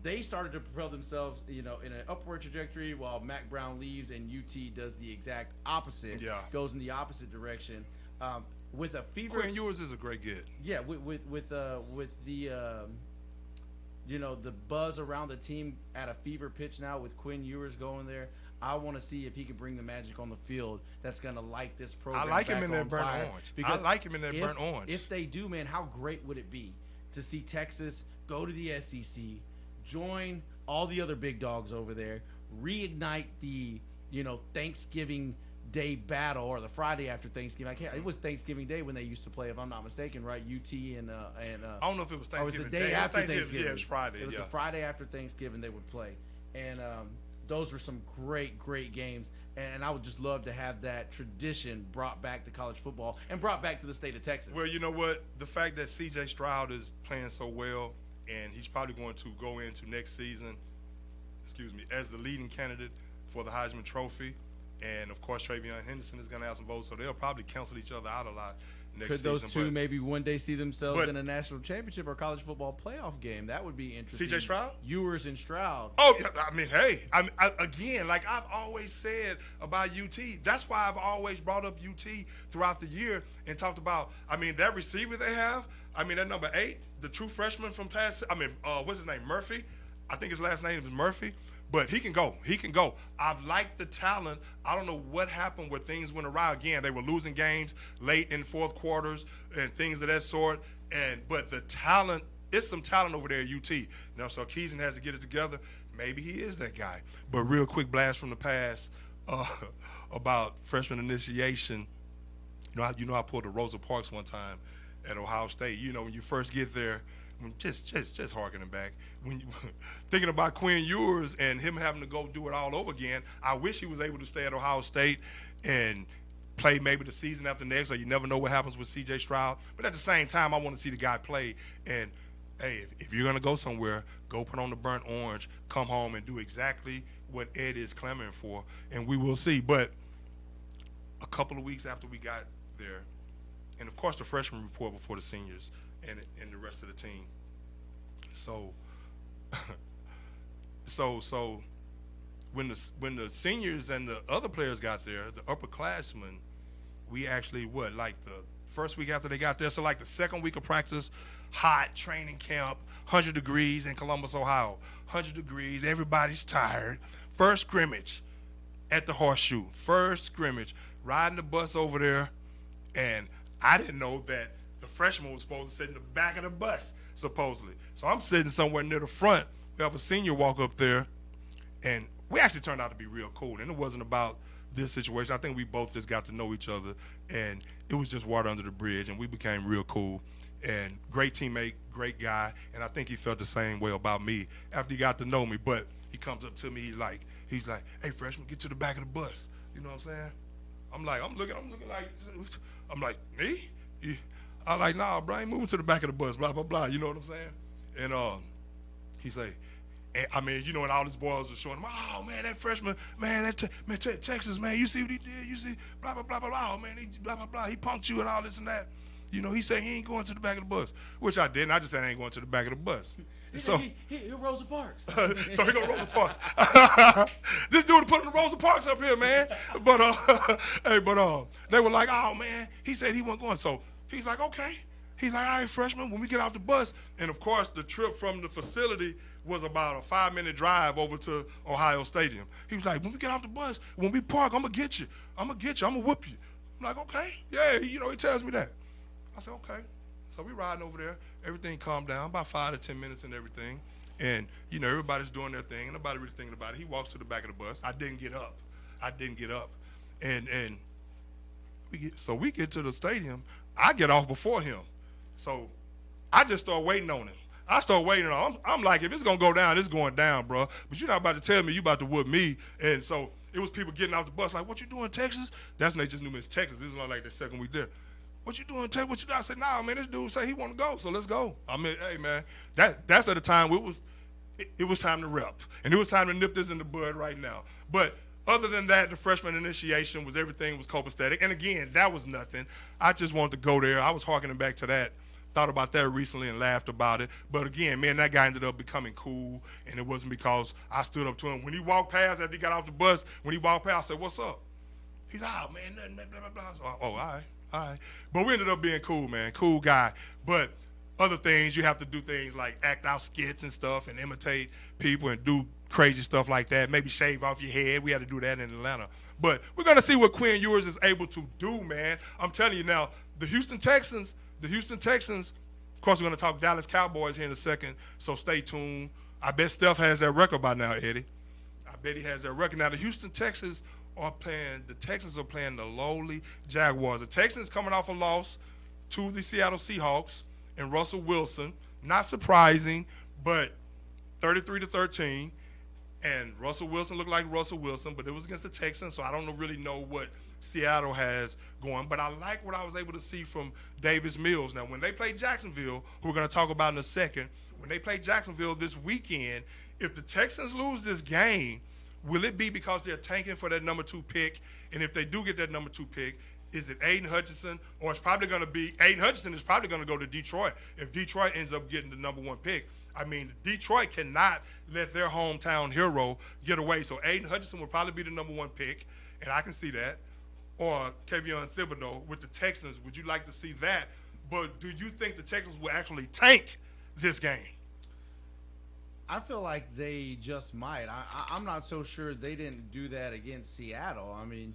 they started to propel themselves, you know, in an upward trajectory while Mac Brown leaves and UT does the exact opposite, goes in the opposite direction. With a fever. Quinn Ewers is a great get. Yeah, with the you know, the buzz around the team at a fever pitch now with Quinn Ewers going there. I want to see if he can bring the magic on the field that's going to light this program. I like back him in that burnt fire. orange. I like him in that burnt orange. If they do, man, how great would it be to see Texas go to the SEC, join all the other big dogs over there, reignite the, you know, Thanksgiving Day battle, or the Friday after Thanksgiving. It was Thanksgiving Day when they used to play, if I'm not mistaken, right? UT and I don't know if it was Thanksgiving. Or was the day after Thanksgiving? Yeah, it was Friday. It was the Friday after Thanksgiving they would play, and those were some great games. And I would just love to have that tradition brought back to college football and brought back to the state of Texas. Well, you know what? The fact that C.J. Stroud is playing so well, and he's probably going to go into next season, as the leading candidate for the Heisman Trophy. And, of course, Travion Henderson is going to have some votes, so they'll probably cancel each other out a lot next season. Could those two maybe one day see themselves in a national championship or college football playoff game? That would be interesting. C.J. Stroud? Ewers and Stroud. Oh, yeah, I mean, hey. Again, like I've always said about UT, that's why I've always brought up UT throughout the year and talked about, I mean, that receiver they have, I mean, that number 8, the true freshman from what's his name, Murphy? I think his last name is Murphy. But he can go. I've liked the talent. I don't know what happened where things went awry. Again, they were losing games late in fourth quarters and things of that sort. But the talent, it's some talent over there at UT. Now, Sarkisian has to get it together. Maybe he is that guy. But real quick blast from the past about freshman initiation. You know, I pulled the Rosa Parks one time at Ohio State. You know, when you first get there, just harkening back, when you, thinking about Quinn Ewers and him having to go do it all over again, I wish he was able to stay at Ohio State and play maybe the season after next, or you never know what happens with C.J. Stroud. But at the same time, I want to see the guy play. And, hey, if you're going to go somewhere, go put on the burnt orange, come home and do exactly what Ed is clamoring for, and we will see. But a couple of weeks after we got there, and, of course, the freshman report before the seniors and the rest of the team. So when the seniors and the other players got there, the upperclassmen, we actually like the first week after they got there, so like the second week of practice, hot training camp, 100 degrees in Columbus, Ohio, 100 degrees, everybody's tired. First scrimmage at the Horseshoe, riding the bus over there, and I didn't know that the freshman was supposed to sit in the back of the bus, supposedly. So I'm sitting somewhere near the front. We have a senior walk up there, and we actually turned out to be real cool. And it wasn't about this situation. I think we both just got to know each other, and it was just water under the bridge, and we became real cool. And great teammate, great guy, and I think he felt the same way about me after he got to know me. But he comes up to me, he's like, hey, freshman, get to the back of the bus. You know what I'm saying? I'm like, me? I'm like, nah, bro, I ain't moving to the back of the bus, blah, blah, blah. You know what I'm saying? And he's like, I mean, you know, and all his boys were showing him, oh, man, that freshman, man, Texas, man, you see what he did? You see, blah, blah, blah, blah, blah. Oh, man, he blah, blah, blah. He punked you and all this and that. You know, he said he ain't going to the back of the bus, which I didn't. I just said I ain't going to the back of the bus. He Rosa Parks. So he go Rosa Parks. This dude put the Rosa Parks up here, man. But they were like, oh, man, he said he wasn't going. So he's like, okay. He's like, all right, freshman, when we get off the bus, and of course the trip from the facility was about a 5-minute drive over to Ohio Stadium. He was like, when we get off the bus, when we park, I'm going to get you. I'm going to whoop you. I'm like, okay. Yeah, you know, he tells me that. I said, okay. So we riding over there. Everything calmed down, about 5 to 10 minutes and everything. And, everybody's doing their thing. And nobody really thinking about it. He walks to the back of the bus. I didn't get up. And we get to the stadium. I get off before him. So I just start waiting on him. I'm like, if it's going to go down, it's going down, bro. But you're not about to tell me you about to whoop me. And so it was people getting off the bus like, what you doing, Texas? That's when they just knew me as Texas. This was not like the second week there. What you doing, Texas? What you doing? I said, nah, man, this dude said he want to go, so let's go. I mean, hey, man, that's at the time it was time to rep. And it was time to nip this in the bud right now. But other than that, the freshman initiation was everything was copacetic. And again, that was nothing. I just wanted to go there. I was harkening back to that. Thought about that recently and laughed about it. But again, man, that guy ended up becoming cool, and it wasn't because I stood up to him. When he walked past, after he got off the bus, when he walked past, I said, what's up? He's like, oh, man, nothing, blah, blah, blah. So, all right. But we ended up being cool, man, cool guy. But other things, you have to do things like act out skits and stuff and imitate people and do crazy stuff like that, maybe shave off your head. We had to do that in Atlanta. But we're going to see what Quinn Ewers is able to do, man. I'm telling you now, the Houston Texans, of course, we're going to talk Dallas Cowboys here in a second, so stay tuned. I bet Steph has that record by now, Eddie. I bet he has that record. Now, the Texans are playing the lowly Jaguars. The Texans coming off a loss to the Seattle Seahawks and Russell Wilson. Not surprising, but 33-13. And Russell Wilson looked like Russell Wilson, but it was against the Texans, so I don't really know what Seattle has going. But I like what I was able to see from Davis Mills. Now, when they play Jacksonville, who we're going to talk about in a second, when they play Jacksonville this weekend, if the Texans lose this game, will it be because they're tanking for that number 2 pick? And if they do get that number 2 pick, is it Aiden Hutchinson? Or it's probably going to be Aiden Hutchinson is probably going to go to Detroit if Detroit ends up getting the number 1 pick. I mean, Detroit cannot let their hometown hero get away. So Aiden Hutchinson will probably be the number 1 pick, and I can see that. Or Kayvon Thibodeau with the Texans. Would you like to see that? But do you think the Texans will actually tank this game? I feel like they just might. I'm not so sure they didn't do that against Seattle. I mean,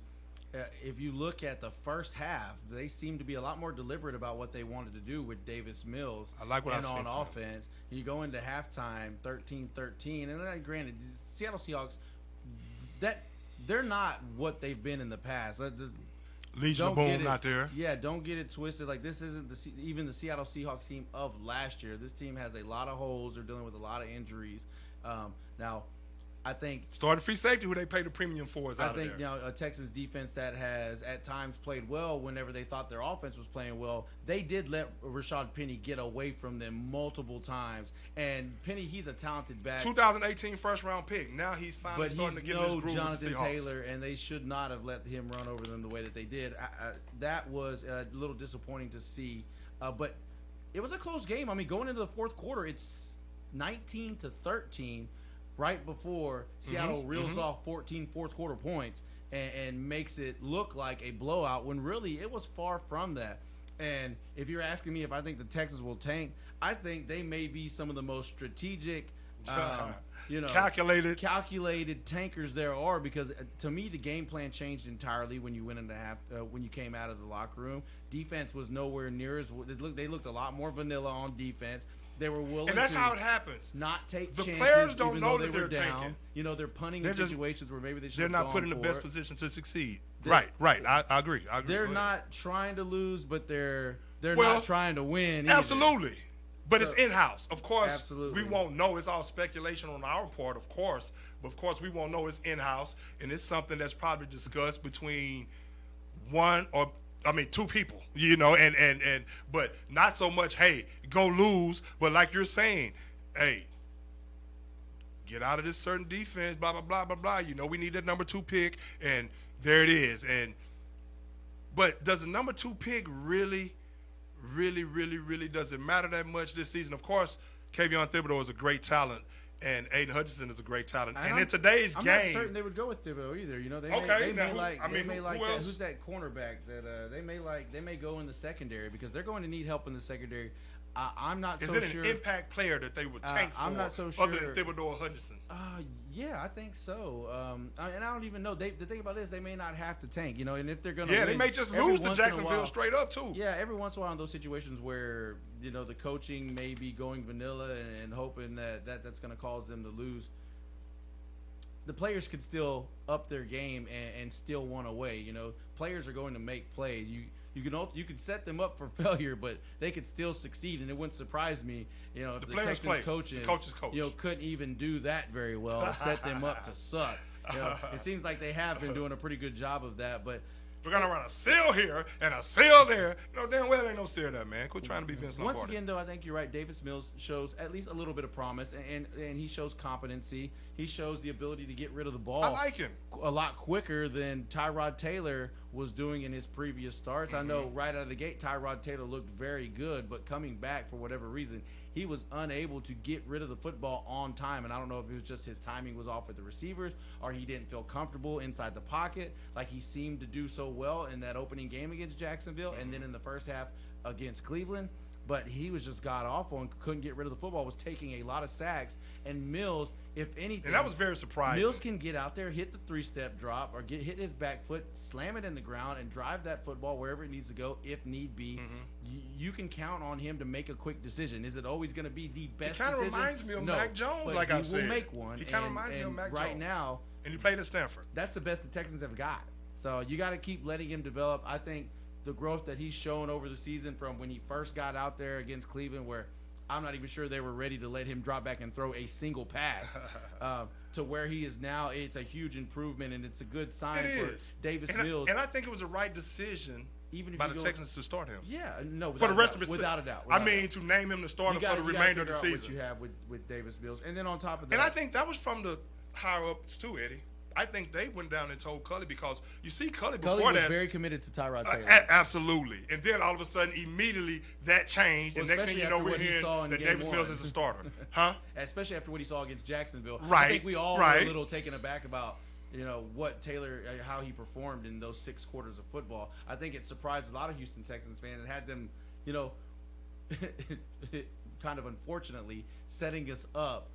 if you look at the first half, they seemed to be a lot more deliberate about what they wanted to do with Davis Mills. I like what and I've seen on offense. You go into halftime 13-13, and then granted, Seattle Seahawks, that they're not what they've been in the past. Legion of Boom not there. Yeah, don't get it twisted. Like, this isn't even the Seattle Seahawks team of last year. This team has a lot of holes. They're dealing with a lot of injuries. Now, I think starting free safety, who they pay the premium for, is out of there. I think a Texans defense that has at times played well whenever they thought their offense was playing well. They did let Rashad Penny get away from them multiple times. And Penny, he's a talented back. 2018 first-round pick. Now he's finally starting to get in his groove Jonathan with the Seahawks. Taylor, and they should not have let him run over them the way that they did. That was a little disappointing to see. But it was a close game. I mean, going into the fourth quarter, it's 19-13. Right before Seattle reels off 14 fourth quarter points and makes it look like a blowout when really it was far from that. And if you're asking me if I think the Texans will tank, I think they may be some of the most strategic, calculated tankers there are, because to me the game plan changed entirely when you went into when you came out of the locker room. Defense was nowhere near as they looked a lot more vanilla on defense. They were willing and that's how it happens. Not take the chances. Players don't even know though that they were they're down. tanking. They're punting in situations where maybe they should. They're not put in the best position to succeed. Right. I agree. They're not trying to lose, but they're not trying to win either. Absolutely. But it's in-house. Of course, absolutely. We won't know. It's all speculation on our part, of course. But, of course, we won't know it's in-house. And it's something that's probably discussed between two people, but not so much, hey, go lose. But like you're saying, hey, get out of this certain defense, blah, blah, blah, blah, blah. We need that number 2 pick, and there it is. But does the number 2 pick really does it matter that much this season? Of course, Kayvon Thibodeau is a great talent, and Aiden Hutchinson is a great talent. And in today's game, I'm not certain they would go with Thibodeau either. They may like that. Who's that cornerback that they may go in the secondary, because they're going to need help in the secondary. I'm not Is so it an sure. impact player that they would tank for? I'm not so Other sure. than Thibodeau or Hutchinson. Yeah, I think so. And I don't even know. The thing about it is they may not have to tank, and if they're gonna, Yeah, win, they may just every lose to once in a Jacksonville while- straight up too. Yeah, every once in a while in those situations where the coaching may be going vanilla and hoping that's going to cause them to lose. The players could still up their game and still want to win. Players are going to make plays. You can set them up for failure, but they could still succeed. And it wouldn't surprise me, if the players Texans play. The coaches coach. couldn't even do that very well. Set them up to suck. It seems like they have been doing a pretty good job of that, but. We're gonna run a seal here and a seal there. Damn well ain't no seal there, man. Quit trying to be Vince Lombardi. Once again, though, I think you're right. Davis Mills shows at least a little bit of promise, and he shows competency. He shows the ability to get rid of the ball. I like him a lot quicker than Tyrod Taylor was doing in his previous starts. I know right out of the gate, Tyrod Taylor looked very good, but coming back for whatever reason, he was unable to get rid of the football on time. And I don't know if it was just his timing was off with the receivers or he didn't feel comfortable inside the pocket like he seemed to do so well in that opening game against Jacksonville and then in the first half against Cleveland. But he was just god-awful and couldn't get rid of the football, was taking a lot of sacks. And Mills, if anything... And that was very surprising. Mills can get out there, hit the three-step drop, or hit his back foot, slam it in the ground, and drive that football wherever it needs to go if need be. You can count on him to make a quick decision. Is it always going to be the best decision? He kind of reminds me of No, Mac Jones, but like I've said. He will make one. He kind of reminds me of Mac Jones. Right now... And he played at Stanford. That's the best the Texans have got. So you got to keep letting him develop. I think the growth that he's shown over the season from when he first got out there against Cleveland, where I'm not even sure they were ready to let him drop back and throw a single pass, to where he is now, it's a huge improvement, and it's a good sign for Davis Mills. And I think it was the right decision even if by the Texans to start him. Yeah, no, for the rest of his without a doubt. I mean, to name him the starter for the remainder of the season. What you have with Davis Mills, and then on top of that, and I think that was from the higher ups too, Eddie. I think they went down and told Cully because you see Cully before was very committed to Tyrod Taylor. Absolutely. And then all of a sudden, immediately that changed. Well, and next thing you know, we're hearing that Davis Mills is a starter. Huh? Especially after what he saw against Jacksonville. Right. I think we all were a little taken aback about what Taylor, how he performed in those 6 quarters of football. I think it surprised a lot of Houston Texans fans and had them, kind of unfortunately setting us up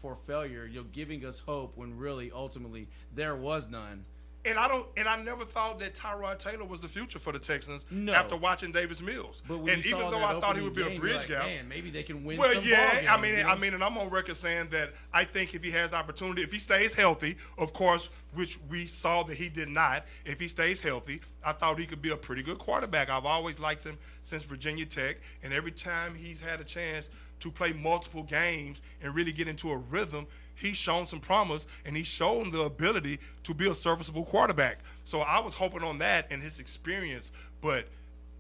for failure, giving us hope when really ultimately there was none. And I never thought that Tyrod Taylor was the future for the Texans after watching Davis Mills. But when and even though I thought he would be a bridge guy, man, maybe they can win. Well, some yeah, ball games, I mean, and I'm on record saying that I think if he has opportunity, if he stays healthy, of course, which we saw that he did not. If he stays healthy, I thought he could be a pretty good quarterback. I've always liked him since Virginia Tech, and every time he's had a chance to play multiple games and really get into a rhythm, he's shown some promise, and he's shown the ability to be a serviceable quarterback. So I was hoping on that and his experience, but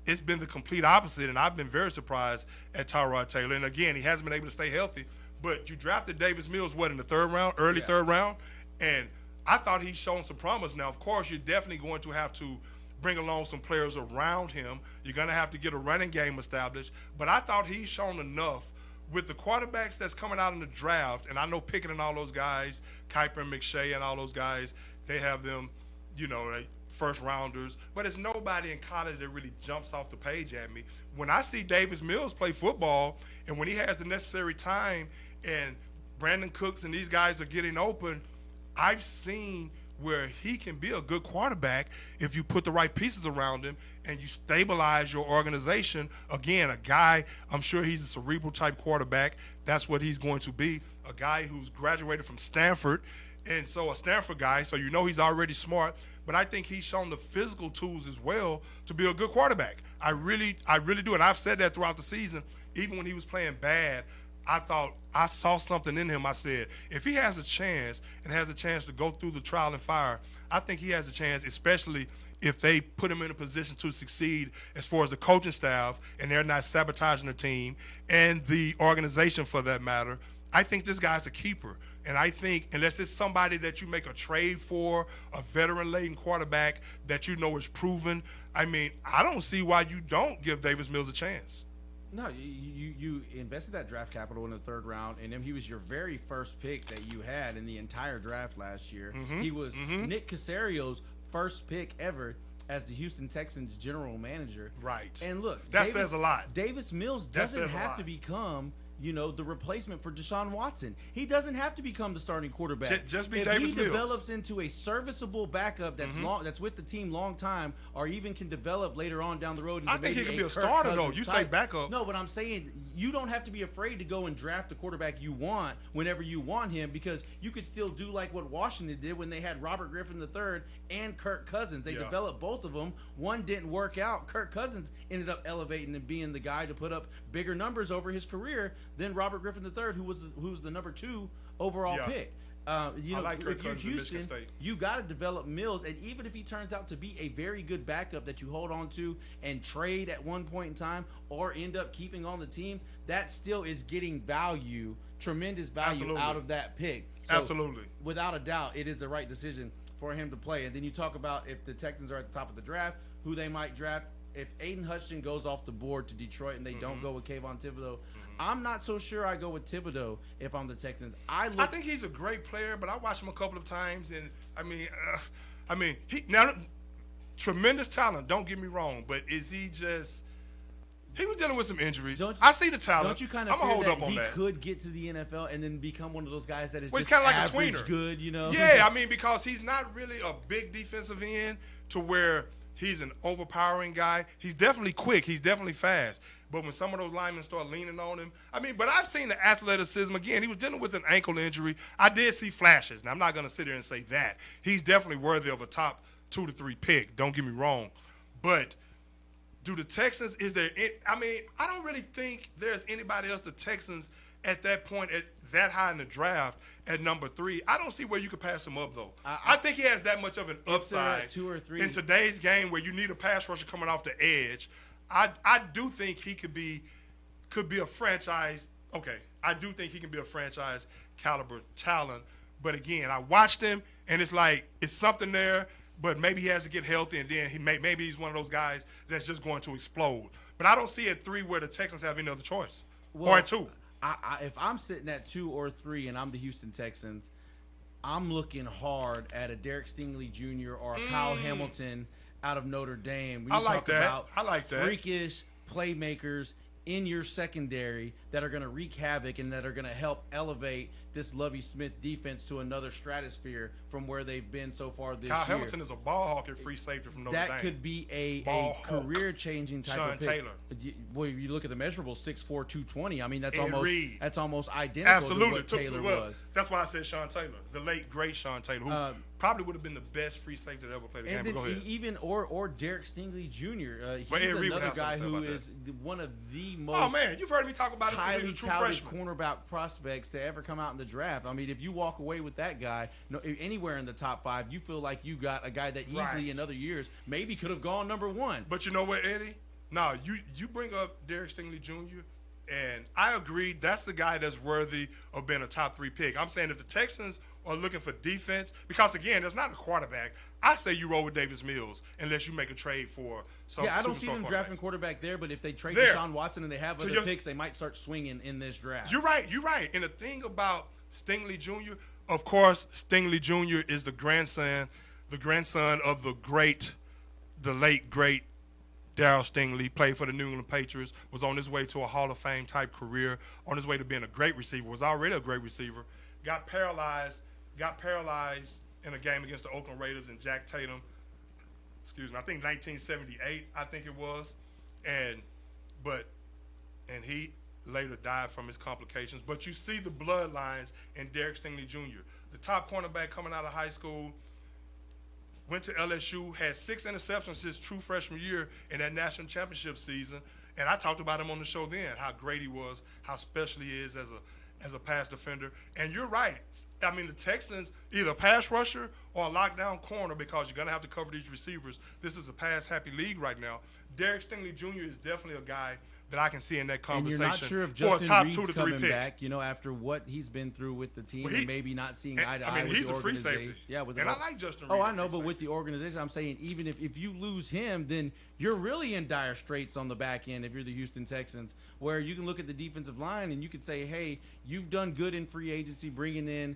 it's been the complete opposite, and I've been very surprised at Tyrod Taylor. And again, he hasn't been able to stay healthy, but you drafted Davis Mills, in the third round, third round, and I thought he's shown some promise. Now, of course, you're definitely going to have to bring along some players around him. You're going to have to get a running game established, but I thought he's shown enough with the quarterbacks that's coming out in the draft, and I know Pickett and all those guys, Kuiper and McShay and all those guys, they have them, like first rounders, but it's nobody in college that really jumps off the page at me. When I see Davis Mills play football, and when he has the necessary time, and Brandon Cooks and these guys are getting open, I've seen where he can be a good quarterback if you put the right pieces around him and you stabilize your organization. Again, a guy, I'm sure he's a cerebral type quarterback. That's what he's going to be, a guy who's graduated from Stanford, and so a Stanford guy, so he's already smart. But I think he's shown the physical tools as well to be a good quarterback. I really do, and I've said that throughout the season. Even when he was playing bad, I thought I saw something in him. I said, if he has a chance and has a chance to go through the trial and fire, I think he has a chance, especially if they put him in a position to succeed as far as the coaching staff and they're not sabotaging the team and the organization for that matter. I think this guy's a keeper. And I think unless it's somebody that you make a trade for, a veteran-laden quarterback that is proven, I mean, I don't see why you don't give Davis Mills a chance. No, you invested that draft capital in the third round, and then he was your very first pick that you had in the entire draft last year. He was Nick Casario's first pick ever as the Houston Texans general manager. Right. And look, that says a lot. Davis Mills doesn't have to become, the replacement for Deshaun Watson. He doesn't have to become the starting quarterback. Just be if Davis Mills. If he develops into a serviceable backup that's with the team long time, or even can develop later on down the road. I think he can be a starter, though. You say backup. No, but I'm saying you don't have to be afraid to go and draft the quarterback you want whenever you want him, because you could still do like what Washington did when they had Robert Griffin III and Kirk Cousins. They developed both of them. One didn't work out. Kirk Cousins ended up elevating and being the guy to put up bigger numbers over his career than Robert Griffin III, who was the number 2 overall pick. If you're Houston, you got to develop Mills, and even if he turns out to be a very good backup that you hold on to and trade at one point in time, or end up keeping on the team, that still is getting tremendous value out of that pick. So, Absolutely, without a doubt, it is the right decision for him to play. And then you talk about if the Texans are at the top of the draft, who they might draft. If Aiden Hutchinson goes off the board to Detroit and they don't go with Kayvon Thibodeau, I'm not so sure I go with Thibodeau if I'm the Texans. I think he's a great player, but I watched him a couple of times, and he now tremendous talent. Don't get me wrong, but is he just? He was dealing with some injuries. I see the talent. Don't you kind of feel that he could get to the NFL and then become one of those guys that is just kind of like average a tweener. Good, Yeah, because he's not really a big defensive end to where he's an overpowering guy. He's definitely quick. He's definitely fast. But when some of those linemen start leaning on him, but I've seen the athleticism. Again, he was dealing with an ankle injury. I did see flashes. Now, I'm not going to sit here and say that. He's definitely worthy of a top 2 to 3 pick. Don't get me wrong. But do the Texans, I don't really think there's anybody else the Texans at that point, at that high in the draft, at number 3. I don't see where you could pass him up, though. I think he has that much of an upside 2 or 3 in today's game where you need a pass rusher coming off the edge. I do think he could be a franchise. Okay, I do think he can be a franchise caliber talent. But again, I watched him, and it's like it's something there. But maybe he has to get healthy, and then maybe he's one of those guys that's just going to explode. But I don't see at 3 where the Texans have any other choice. Or at 2. If I'm sitting at 2 or 3 and I'm the Houston Texans, I'm looking hard at a Derek Stingley Jr. or a Kyle Hamilton out of Notre Dame. I like that. Freakish playmakers in your secondary that are going to wreak havoc and that are going to help elevate this Lovie Smith defense to another stratosphere from where they've been so far this year. Kyle Hamilton is a ball hawk at free safety from Notre Dame. That could be a career-changing type of pick. Sean Taylor. Well, you look at the measurables, 6'4", 220. That's almost identical Absolutely. to what Taylor was. That's why I said Sean Taylor, the late, great Sean Taylor, who probably would have been the best free safety that ever played the game. But go ahead. Even or Derek Stingley Jr. He's another guy who is one of the most you've heard me talk about it since he was a true freshman. Cornerback prospects to ever come out in the draft. If you walk away with that guy anywhere in the top 5, you feel like you got a guy that easily in other years maybe could have gone number 1. But you know what, Eddie? No, you bring up Derek Stingley Jr., and I agree that's the guy that's worthy of being a top 3 pick. I'm saying if the Texans are looking for defense, because again, there's not a quarterback, I say you roll with Davis Mills unless you make a trade for some. Yeah, I don't see them drafting quarterback there, but if they trade Deshaun Watson and they have other picks, they might start swinging in this draft. You're right. And the thing about Stingley Jr., of course, Stingley Jr. is the grandson of the late great Darryl Stingley. Played for the New England Patriots, was on his way to a Hall of Fame type career, on his way to being a great receiver, was already a great receiver, got paralyzed in a game against the Oakland Raiders and Jack Tatum, I think 1978, I think it was, and he later died from his complications. But you see the bloodlines in Derek Stingley Jr., the top cornerback coming out of high school, went to LSU, had 6 interceptions his true freshman year in that national championship season. And I talked about him on the show then, how great he was, how special he is as a pass defender. And you're right. The Texans, either a pass rusher or a lockdown corner, because you're going to have to cover these receivers. This is a pass-happy league right now. Derek Stingley Jr. is definitely a guy that I can see in that And conversation you're not sure if for a Justin top Reed's 2 to 3 coming pick. back, after what he's been through with the team and maybe not seeing eye to eye with he's the a free organization. safety. Yeah, with and the, I like Justin Oh, Reed. I know, but with the organization, I'm saying even if you lose him, then you're really in dire straits on the back end if you're the Houston Texans, where you can look at the defensive line and you could say, hey, you've done good in free agency, bringing in,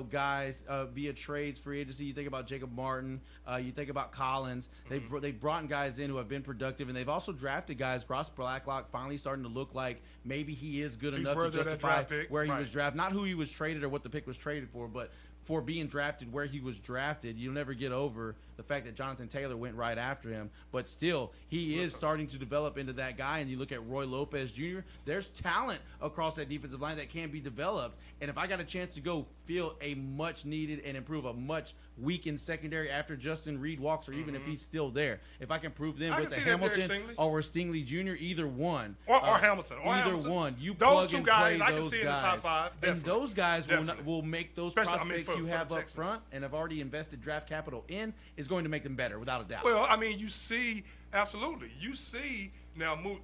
guys via trades, free agency. You think about Jacob Martin, you think about Collins. They've brought in guys in who have been productive, and they've also drafted guys. Ross Blacklock finally starting to look like maybe he is good enough to justify where he was drafted. Not who he was traded or what the pick was traded for, but for being drafted where he was drafted. You'll never get over the fact that Jonathan Taylor went right after him, but still he is starting to develop into that guy. And you look at Roy Lopez Jr., there's talent across that defensive line that can be developed. And if I got a chance to go fill a much needed and improve a much weakened secondary after Justin Reed walks, or even if he's still there, if I can prove them with a Hamilton or Stingley Jr., either one, or Hamilton, one, you those plug two and guys play I can those see guys. in the top 5, and those guys will make those prospects you have up Texans. front and have already invested draft capital in is going to make them better without a doubt. Well, I mean, you see, absolutely. You see, now move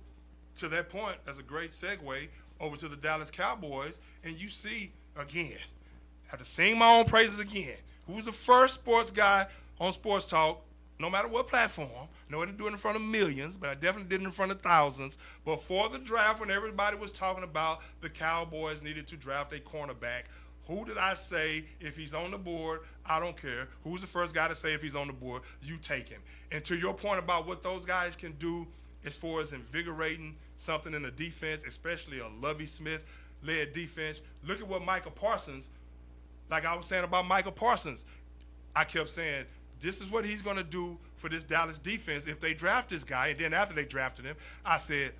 to that point, that's a great segue over to the Dallas Cowboys, and you see, again, have to sing my own praises again. Who's the first sports guy on Sports Talk, no matter what platform? No, I didn't do it in front of millions, but I definitely did it in front of thousands. Before the draft, when everybody was talking about the Cowboys needed to draft a cornerback, who did I say, if he's on the board, I don't care. Who's the first guy to say if he's on the board, you take him. And to your point about what those guys can do as far as invigorating something in the defense, especially a Lovie Smith-led defense, look at what Micah Parsons, like I was saying about Micah Parsons, I kept saying, this is what he's going to do for this Dallas defense if they draft this guy. And then after they drafted him, I said,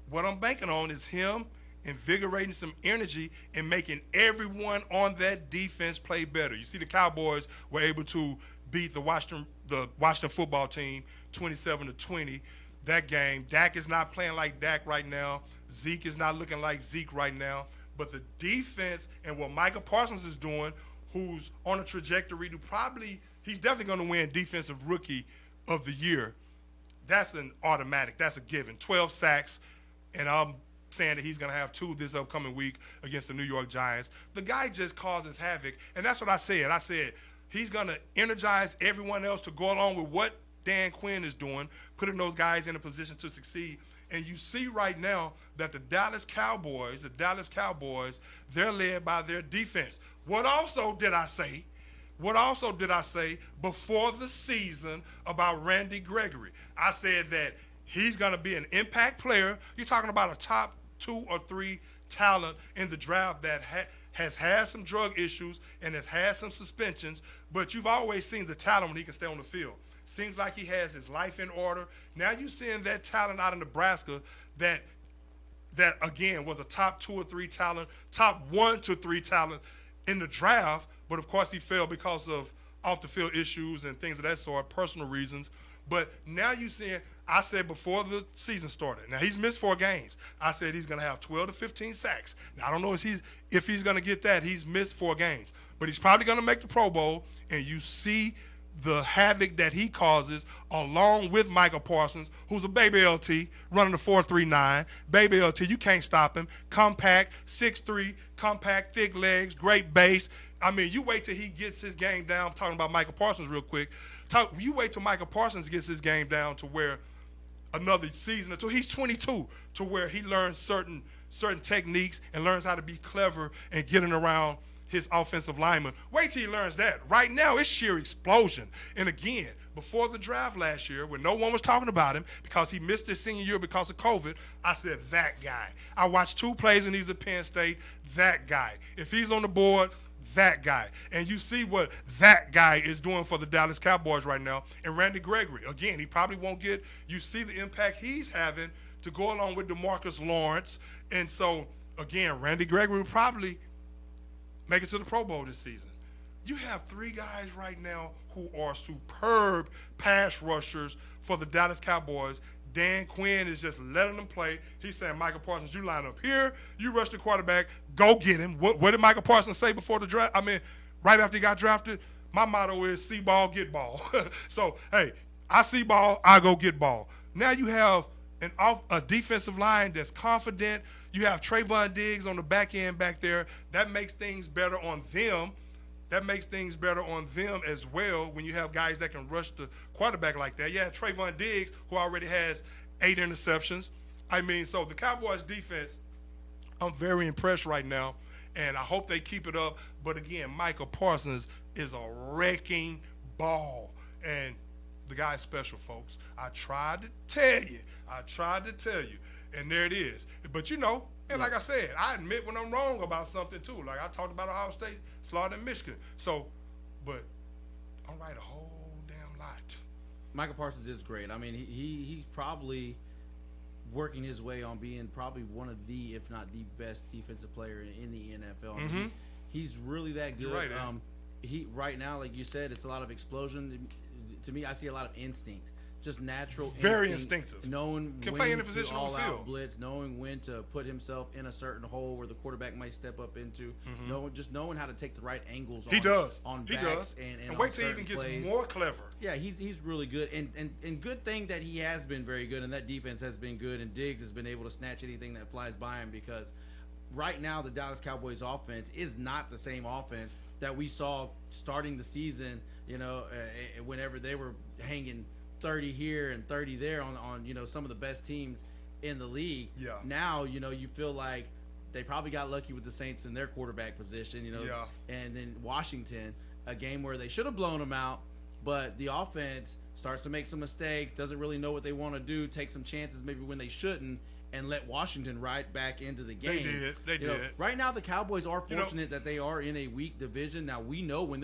what I'm banking on is him invigorating some energy and making everyone on that defense play better. You see, the Cowboys were able to beat the Washington football team 27-20. That game, Dak is not playing like Dak right now. Zeke is not looking like Zeke right now. But the defense and what Micah Parsons is doing, who's on a trajectory to he's definitely going to win Defensive Rookie of the Year. That's an automatic. That's a given. 12 sacks, and I'm saying that he's going to have 2 this upcoming week against the New York Giants. The guy just causes havoc, and that's what I said. I said he's going to energize everyone else to go along with what Dan Quinn is doing, putting those guys in a position to succeed. And you see right now that the Dallas Cowboys, they're led by their defense. What also did I say before the season about Randy Gregory? I said that he's going to be an impact player. You're talking about a top 2 or 3 talent in the draft that has had some drug issues and has had some suspensions, but you've always seen the talent when he can stay on the field. Seems like he has his life in order. Now you're seeing that talent out of Nebraska that again was a top 2 or 3 talent, top 1 to 3 talent in the draft, but of course he fell because of off the field issues and things of that sort, personal reasons. But now you seeing, I said before the season started, now he's missed 4 games. I said he's going to have 12 to 15 sacks. Now I don't know if he's going to get that. He's missed 4 games, but he's probably going to make the Pro Bowl. And you see the havoc that he causes along with Micah Parsons, who's a baby LT, running the 4.39. Baby LT, you can't stop him. Compact, 6'3", compact, thick legs, great base. I mean, you wait till he gets his game down. I'm talking about Micah Parsons real quick. You wait till Micah Parsons gets his game down to where another season until he's 22, to where he learns certain techniques and learns how to be clever and getting around his offensive lineman. Wait till he learns that. Right now, it's sheer explosion. And again, before the draft last year, when no one was talking about him because he missed his senior year because of COVID, I said, that guy. I watched 2 plays when he was at Penn State, that guy. If he's on the board, that guy. And you see what that guy is doing for the Dallas Cowboys right now. And Randy Gregory, again, he probably won't get, you see the impact he's having to go along with DeMarcus Lawrence. And so, again, Randy Gregory will probably make it to the Pro Bowl this season. You have 3 guys right now who are superb pass rushers for the Dallas Cowboys. Dan Quinn is just letting them play. He's saying, Micah Parsons, you line up here, you rush the quarterback, go get him. What did Micah Parsons say before the draft? I mean, right after he got drafted, my motto is see ball, get ball. So, hey, I see ball, I go get ball. Now you have a defensive line that's confident. You have Trayvon Diggs on the back end back there. That makes things better on them. That makes things better on them as well when you have guys that can rush the quarterback like that. Yeah, Trayvon Diggs, who already has 8 interceptions. I mean, so the Cowboys defense, I'm very impressed right now, and I hope they keep it up. But again, Michael Parsons is a wrecking ball, and the guy's special, folks. I tried to tell you. And there it is. But, and like I said, I admit when I'm wrong about something, too. Like I talked about Ohio State slaughtering Michigan. So, but I'm right a whole damn lot. Michael Parsons is great. I mean, he's probably working his way on being probably one of the, if not the best defensive player in the NFL. I mean, he's really that good. You're right, he right now, like you said, it's a lot of explosion. To me, I see a lot of instinct. Just natural, very instinctive. Knowing can when play in a position to on the all-out field. blitz, knowing when to put himself in a certain hole where the quarterback might step up into. Knowing how to take the right angles. He does. On he backs does. And wait till he even gets plays. more clever. Yeah, he's really good. And good thing that he has been very good, and that defense has been good, and Diggs has been able to snatch anything that flies by him, because right now the Dallas Cowboys offense is not the same offense that we saw starting the season. Whenever they were hanging 30 here and 30 there on some of the best teams in the league. Yeah. Now, you feel like they probably got lucky with the Saints in their quarterback position, Yeah. And then Washington, a game where they should have blown them out, but the offense starts to make some mistakes, doesn't really know what they want to do, take some chances maybe when they shouldn't, and let Washington right back into the game. They did. Right now, the Cowboys are fortunate that they are in a weak division. Now we know when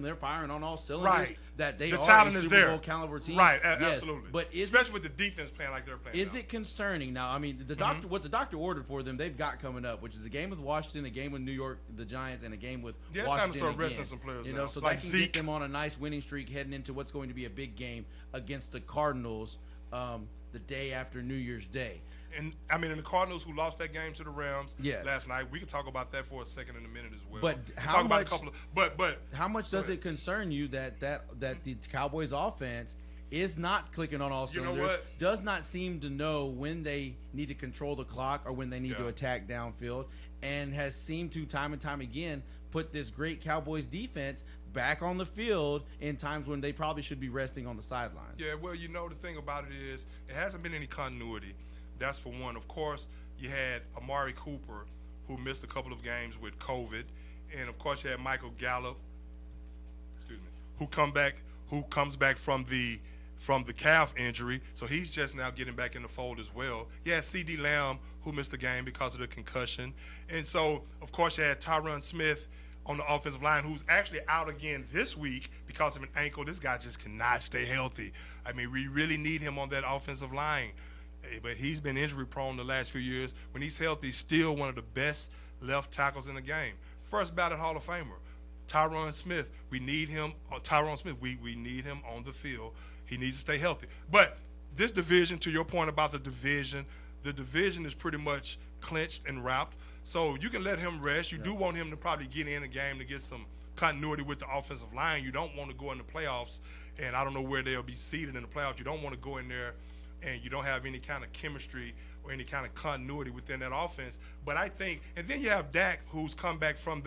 they're firing on all cylinders that they the are talent a is Super there. Bowl caliber team. Right, yes. absolutely. But especially with the defense playing like they're playing. Is it concerning now? I mean, the doctor, what the doctor ordered for them, they've got coming up, which is a game with Washington, a game with New York, the Giants, and a game with Washington it's time to start again. resting some players So like that can Zeke. get them on a nice winning streak heading into what's going to be a big game against the Cardinals the day after New Year's Day. And the Cardinals who lost that game to the Rams Yes. last night. We can talk about that for a second in a minute as well. But We'll how talk about much- a couple of but How much does it concern you that the Cowboys offense is not clicking on all You know cylinders, what? does not seem to know when they need to control the clock or when they need to attack downfield, and has seemed to time and time again put this great Cowboys defense back on the field in times when they probably should be resting on the sidelines? Yeah, well, the thing about it is it hasn't been any continuity. That's for one. Of course, you had Amari Cooper, who missed a couple of games with COVID, and of course you had Michael Gallup, who comes back from the calf injury, so he's just now getting back in the fold as well. You had C.D. Lamb, who missed the game because of the concussion, and so of course you had Tyron Smith on the offensive line, who's actually out again this week because of an ankle. This guy just cannot stay healthy. I mean, we really need him on that offensive line. But he's been injury-prone the last few years. When he's healthy, still one of the best left tackles in the game. First ballot Hall of Famer, Tyron Smith. We need him. Tyron Smith, we need him on the field. He needs to stay healthy. But this division, to your point about the division is pretty much clinched and wrapped. So you can let him rest. You do want him to probably get in a game to get some continuity with the offensive line. You don't want to go in the playoffs, and I don't know where they'll be seated in the playoffs. You don't want to go in there and you don't have any kind of chemistry or any kind of continuity within that offense. But I think, and then you have Dak, who's come back from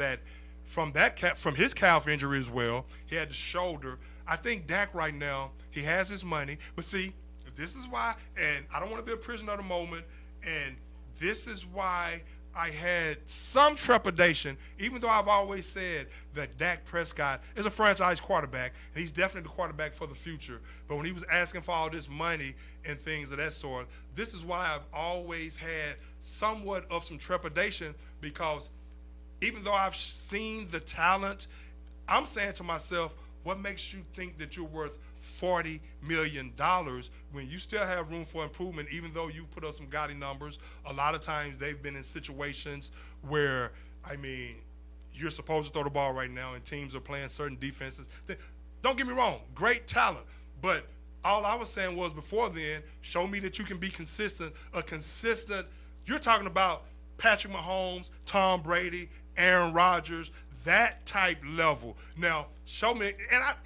his calf injury as well. He had the shoulder. I think Dak right now, he has his money. But see, this is why, and I don't want to be a prisoner of the moment, and this is why I had some trepidation, even though I've always said that Dak Prescott is a franchise quarterback, and he's definitely the quarterback for the future. But when he was asking for all this money and things of that sort, this is why I've always had somewhat of some trepidation, because even though I've seen the talent, I'm saying to myself, what makes you think that you're worth $40 million when you still have room for improvement, even though you've put up some gaudy numbers? A lot of times they've been in situations where, you're supposed to throw the ball right now and teams are playing certain defenses. Don't get me wrong, great talent. But all I was saying was before then, show me that you can be consistent, you're talking about Patrick Mahomes, Tom Brady, Aaron Rodgers, that type level. Now, show me,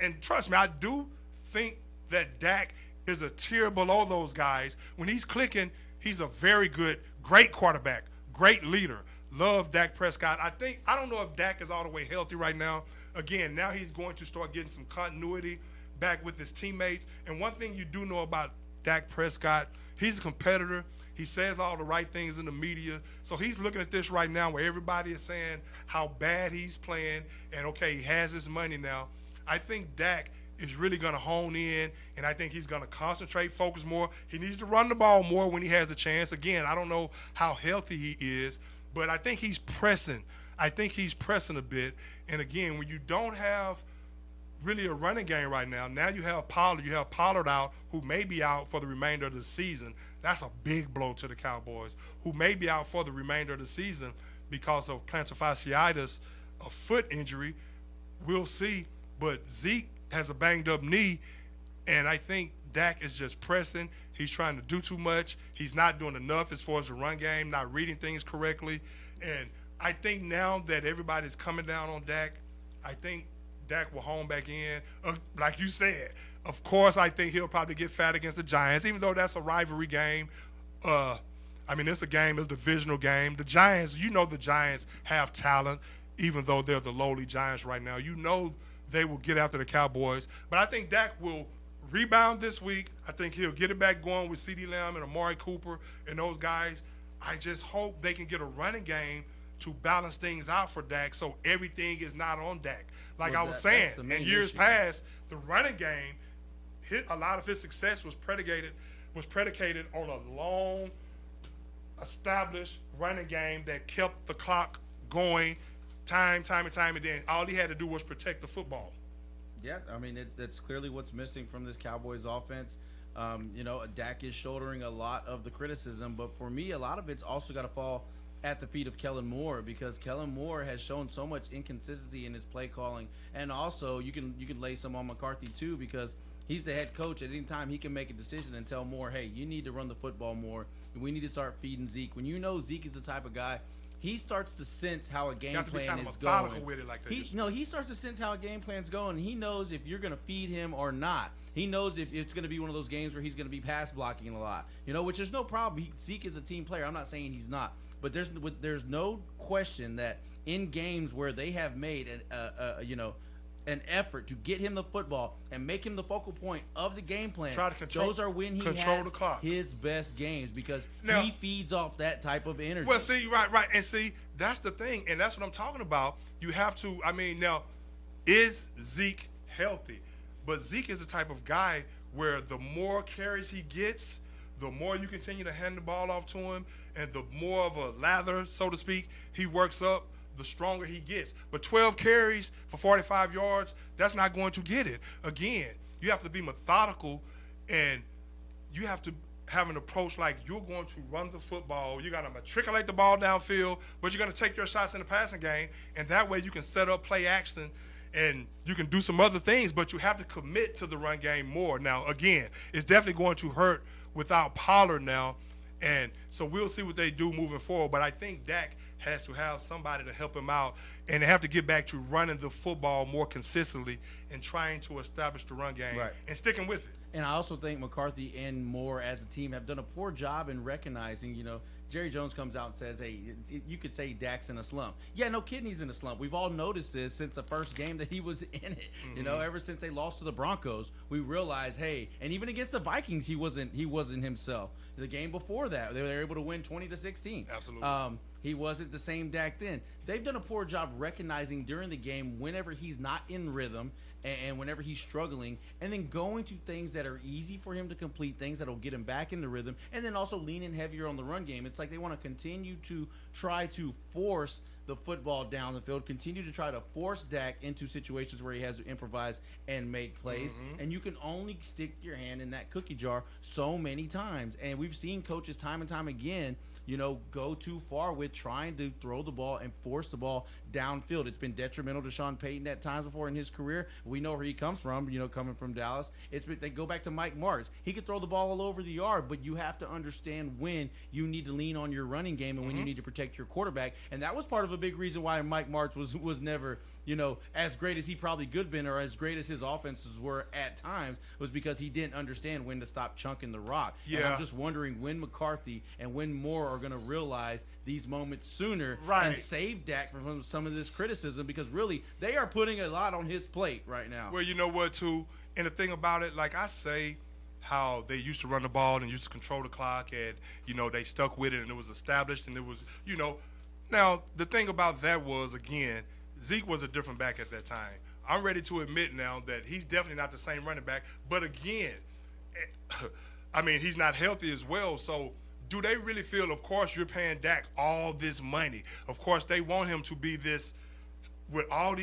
and trust me, I do think that Dak is a tier below those guys. When he's clicking, he's a very good, great quarterback, great leader. Love Dak Prescott. I don't know if Dak is all the way healthy right now. Again, now he's going to start getting some continuity back with his teammates. And one thing you do know about Dak Prescott, he's a competitor. He says all the right things in the media. So he's looking at this right now where everybody is saying how bad he's playing and, okay, he has his money now. I think Dak is really going to hone in, and I think he's going to concentrate, focus more. He needs to run the ball more when he has the chance. Again, I don't know how healthy he is, but I think he's pressing. I think he's pressing a bit. And, again, when you don't have really a running game right now, now you have Pollard. You have Pollard out, who may be out for the remainder of the season. That's a big blow to the Cowboys, who may be out for the remainder of the season because of plantar fasciitis, a foot injury. We'll see. But Zeke has a banged-up knee, and I think Dak is just pressing. He's trying to do too much. He's not doing enough as far as the run game, not reading things correctly. And I think now that everybody's coming down on Dak, I think Dak will hone back in. Like you said, of course, I think he'll probably get fat against the Giants, even though that's a rivalry game. It's a game, it's a divisional game. The Giants, the Giants have talent, even though they're the lowly Giants right now. They will get after the Cowboys. But I think Dak will rebound this week. I think he'll get it back going with CeeDee Lamb and Amari Cooper and those guys. I just hope they can get a running game to balance things out for Dak so everything is not on Dak. Like I was saying, in years past, the running game, a lot of his success was predicated on a long, established running game that kept the clock going time and time, and then all he had to do was protect the football. Yeah, that's clearly what's missing from this Cowboys offense. Dak is shouldering a lot of the criticism, but for me, a lot of it's also got to fall at the feet of Kellen Moore, because Kellen Moore has shown so much inconsistency in his play calling, and also you can lay some on McCarthy too, because he's the head coach. At any time, he can make a decision and tell Moore, hey, you need to run the football more. We need to start feeding Zeke. When Zeke is the type of guy, he starts to sense how a game plan is going. With it like that. He starts to sense how a game plan's going. He knows if you're going to feed him or not. He knows if it's going to be one of those games where he's going to be pass blocking a lot. Which is no problem. Zeke is a team player. I'm not saying he's not. But there's no question that in games where they have made an effort to get him the football and make him the focal point of the game plan, those are when he has his best games, because he feeds off that type of energy. Well, see, right. And see, that's the thing, and that's what I'm talking about. You have to, now, is Zeke healthy? But Zeke is the type of guy where the more carries he gets, the more you continue to hand the ball off to him, and the more of a lather, so to speak, he works up, the stronger he gets. But 12 carries for 45 yards, that's not going to get it. Again, you have to be methodical, and you have to have an approach like you're going to run the football. You're going to matriculate the ball downfield, but you're going to take your shots in the passing game, and that way you can set up play action, and you can do some other things, but you have to commit to the run game more. Now, again, it's definitely going to hurt without Pollard now, and so we'll see what they do moving forward. But I think Dak has to have somebody to help him out, and they have to get back to running the football more consistently and trying to establish the run game and sticking with it. And I also think McCarthy and Moore as a team have done a poor job in recognizing, Jerry Jones comes out and says, hey, you could say Dak's in a slump. Yeah, no kidding, he's in a slump. We've all noticed this since the first game that he was in it. Mm-hmm. Ever since they lost to the Broncos, we realized, hey, and even against the Vikings, he wasn't himself. The game before that, they were able to win 20-16. Absolutely. He wasn't the same Dak then. They've done a poor job recognizing during the game whenever he's not in rhythm and whenever he's struggling, and then going to things that are easy for him to complete, things that will get him back into rhythm, and then also leaning heavier on the run game. It's like they want to continue to try to force the football down the field, continue to try to force Dak into situations where he has to improvise and make plays, and you can only stick your hand in that cookie jar so many times. And we've seen coaches time and time again go too far with trying to throw the ball and force the ball downfield. It's been detrimental to Sean Payton at times before in his career. We know where he comes from, coming from Dallas. They go back to Mike Martz. He could throw the ball all over the yard, but you have to understand when you need to lean on your running game and when you need to protect your quarterback. And that was part of a big reason why Mike Martz was never, as great as he probably could have been, or as great as his offenses were at times, was because he didn't understand when to stop chunking the rock. Yeah. And I'm just wondering when McCarthy and when Moore are going to realize these moments sooner Right. and save Dak from some of this criticism, because really they are putting a lot on his plate right now. Well, you know what, too? And the thing about it, like I say, how they used to run the ball and used to control the clock, and, they stuck with it, and it was established, and it was, Now, the thing about that was, again, Zeke was a different back at that time. I'm ready to admit now that he's definitely not the same running back. But again, I mean, he's not healthy as well. So do they really feel, of course, you're paying Dak all this money. Of course, they want him to be this with all these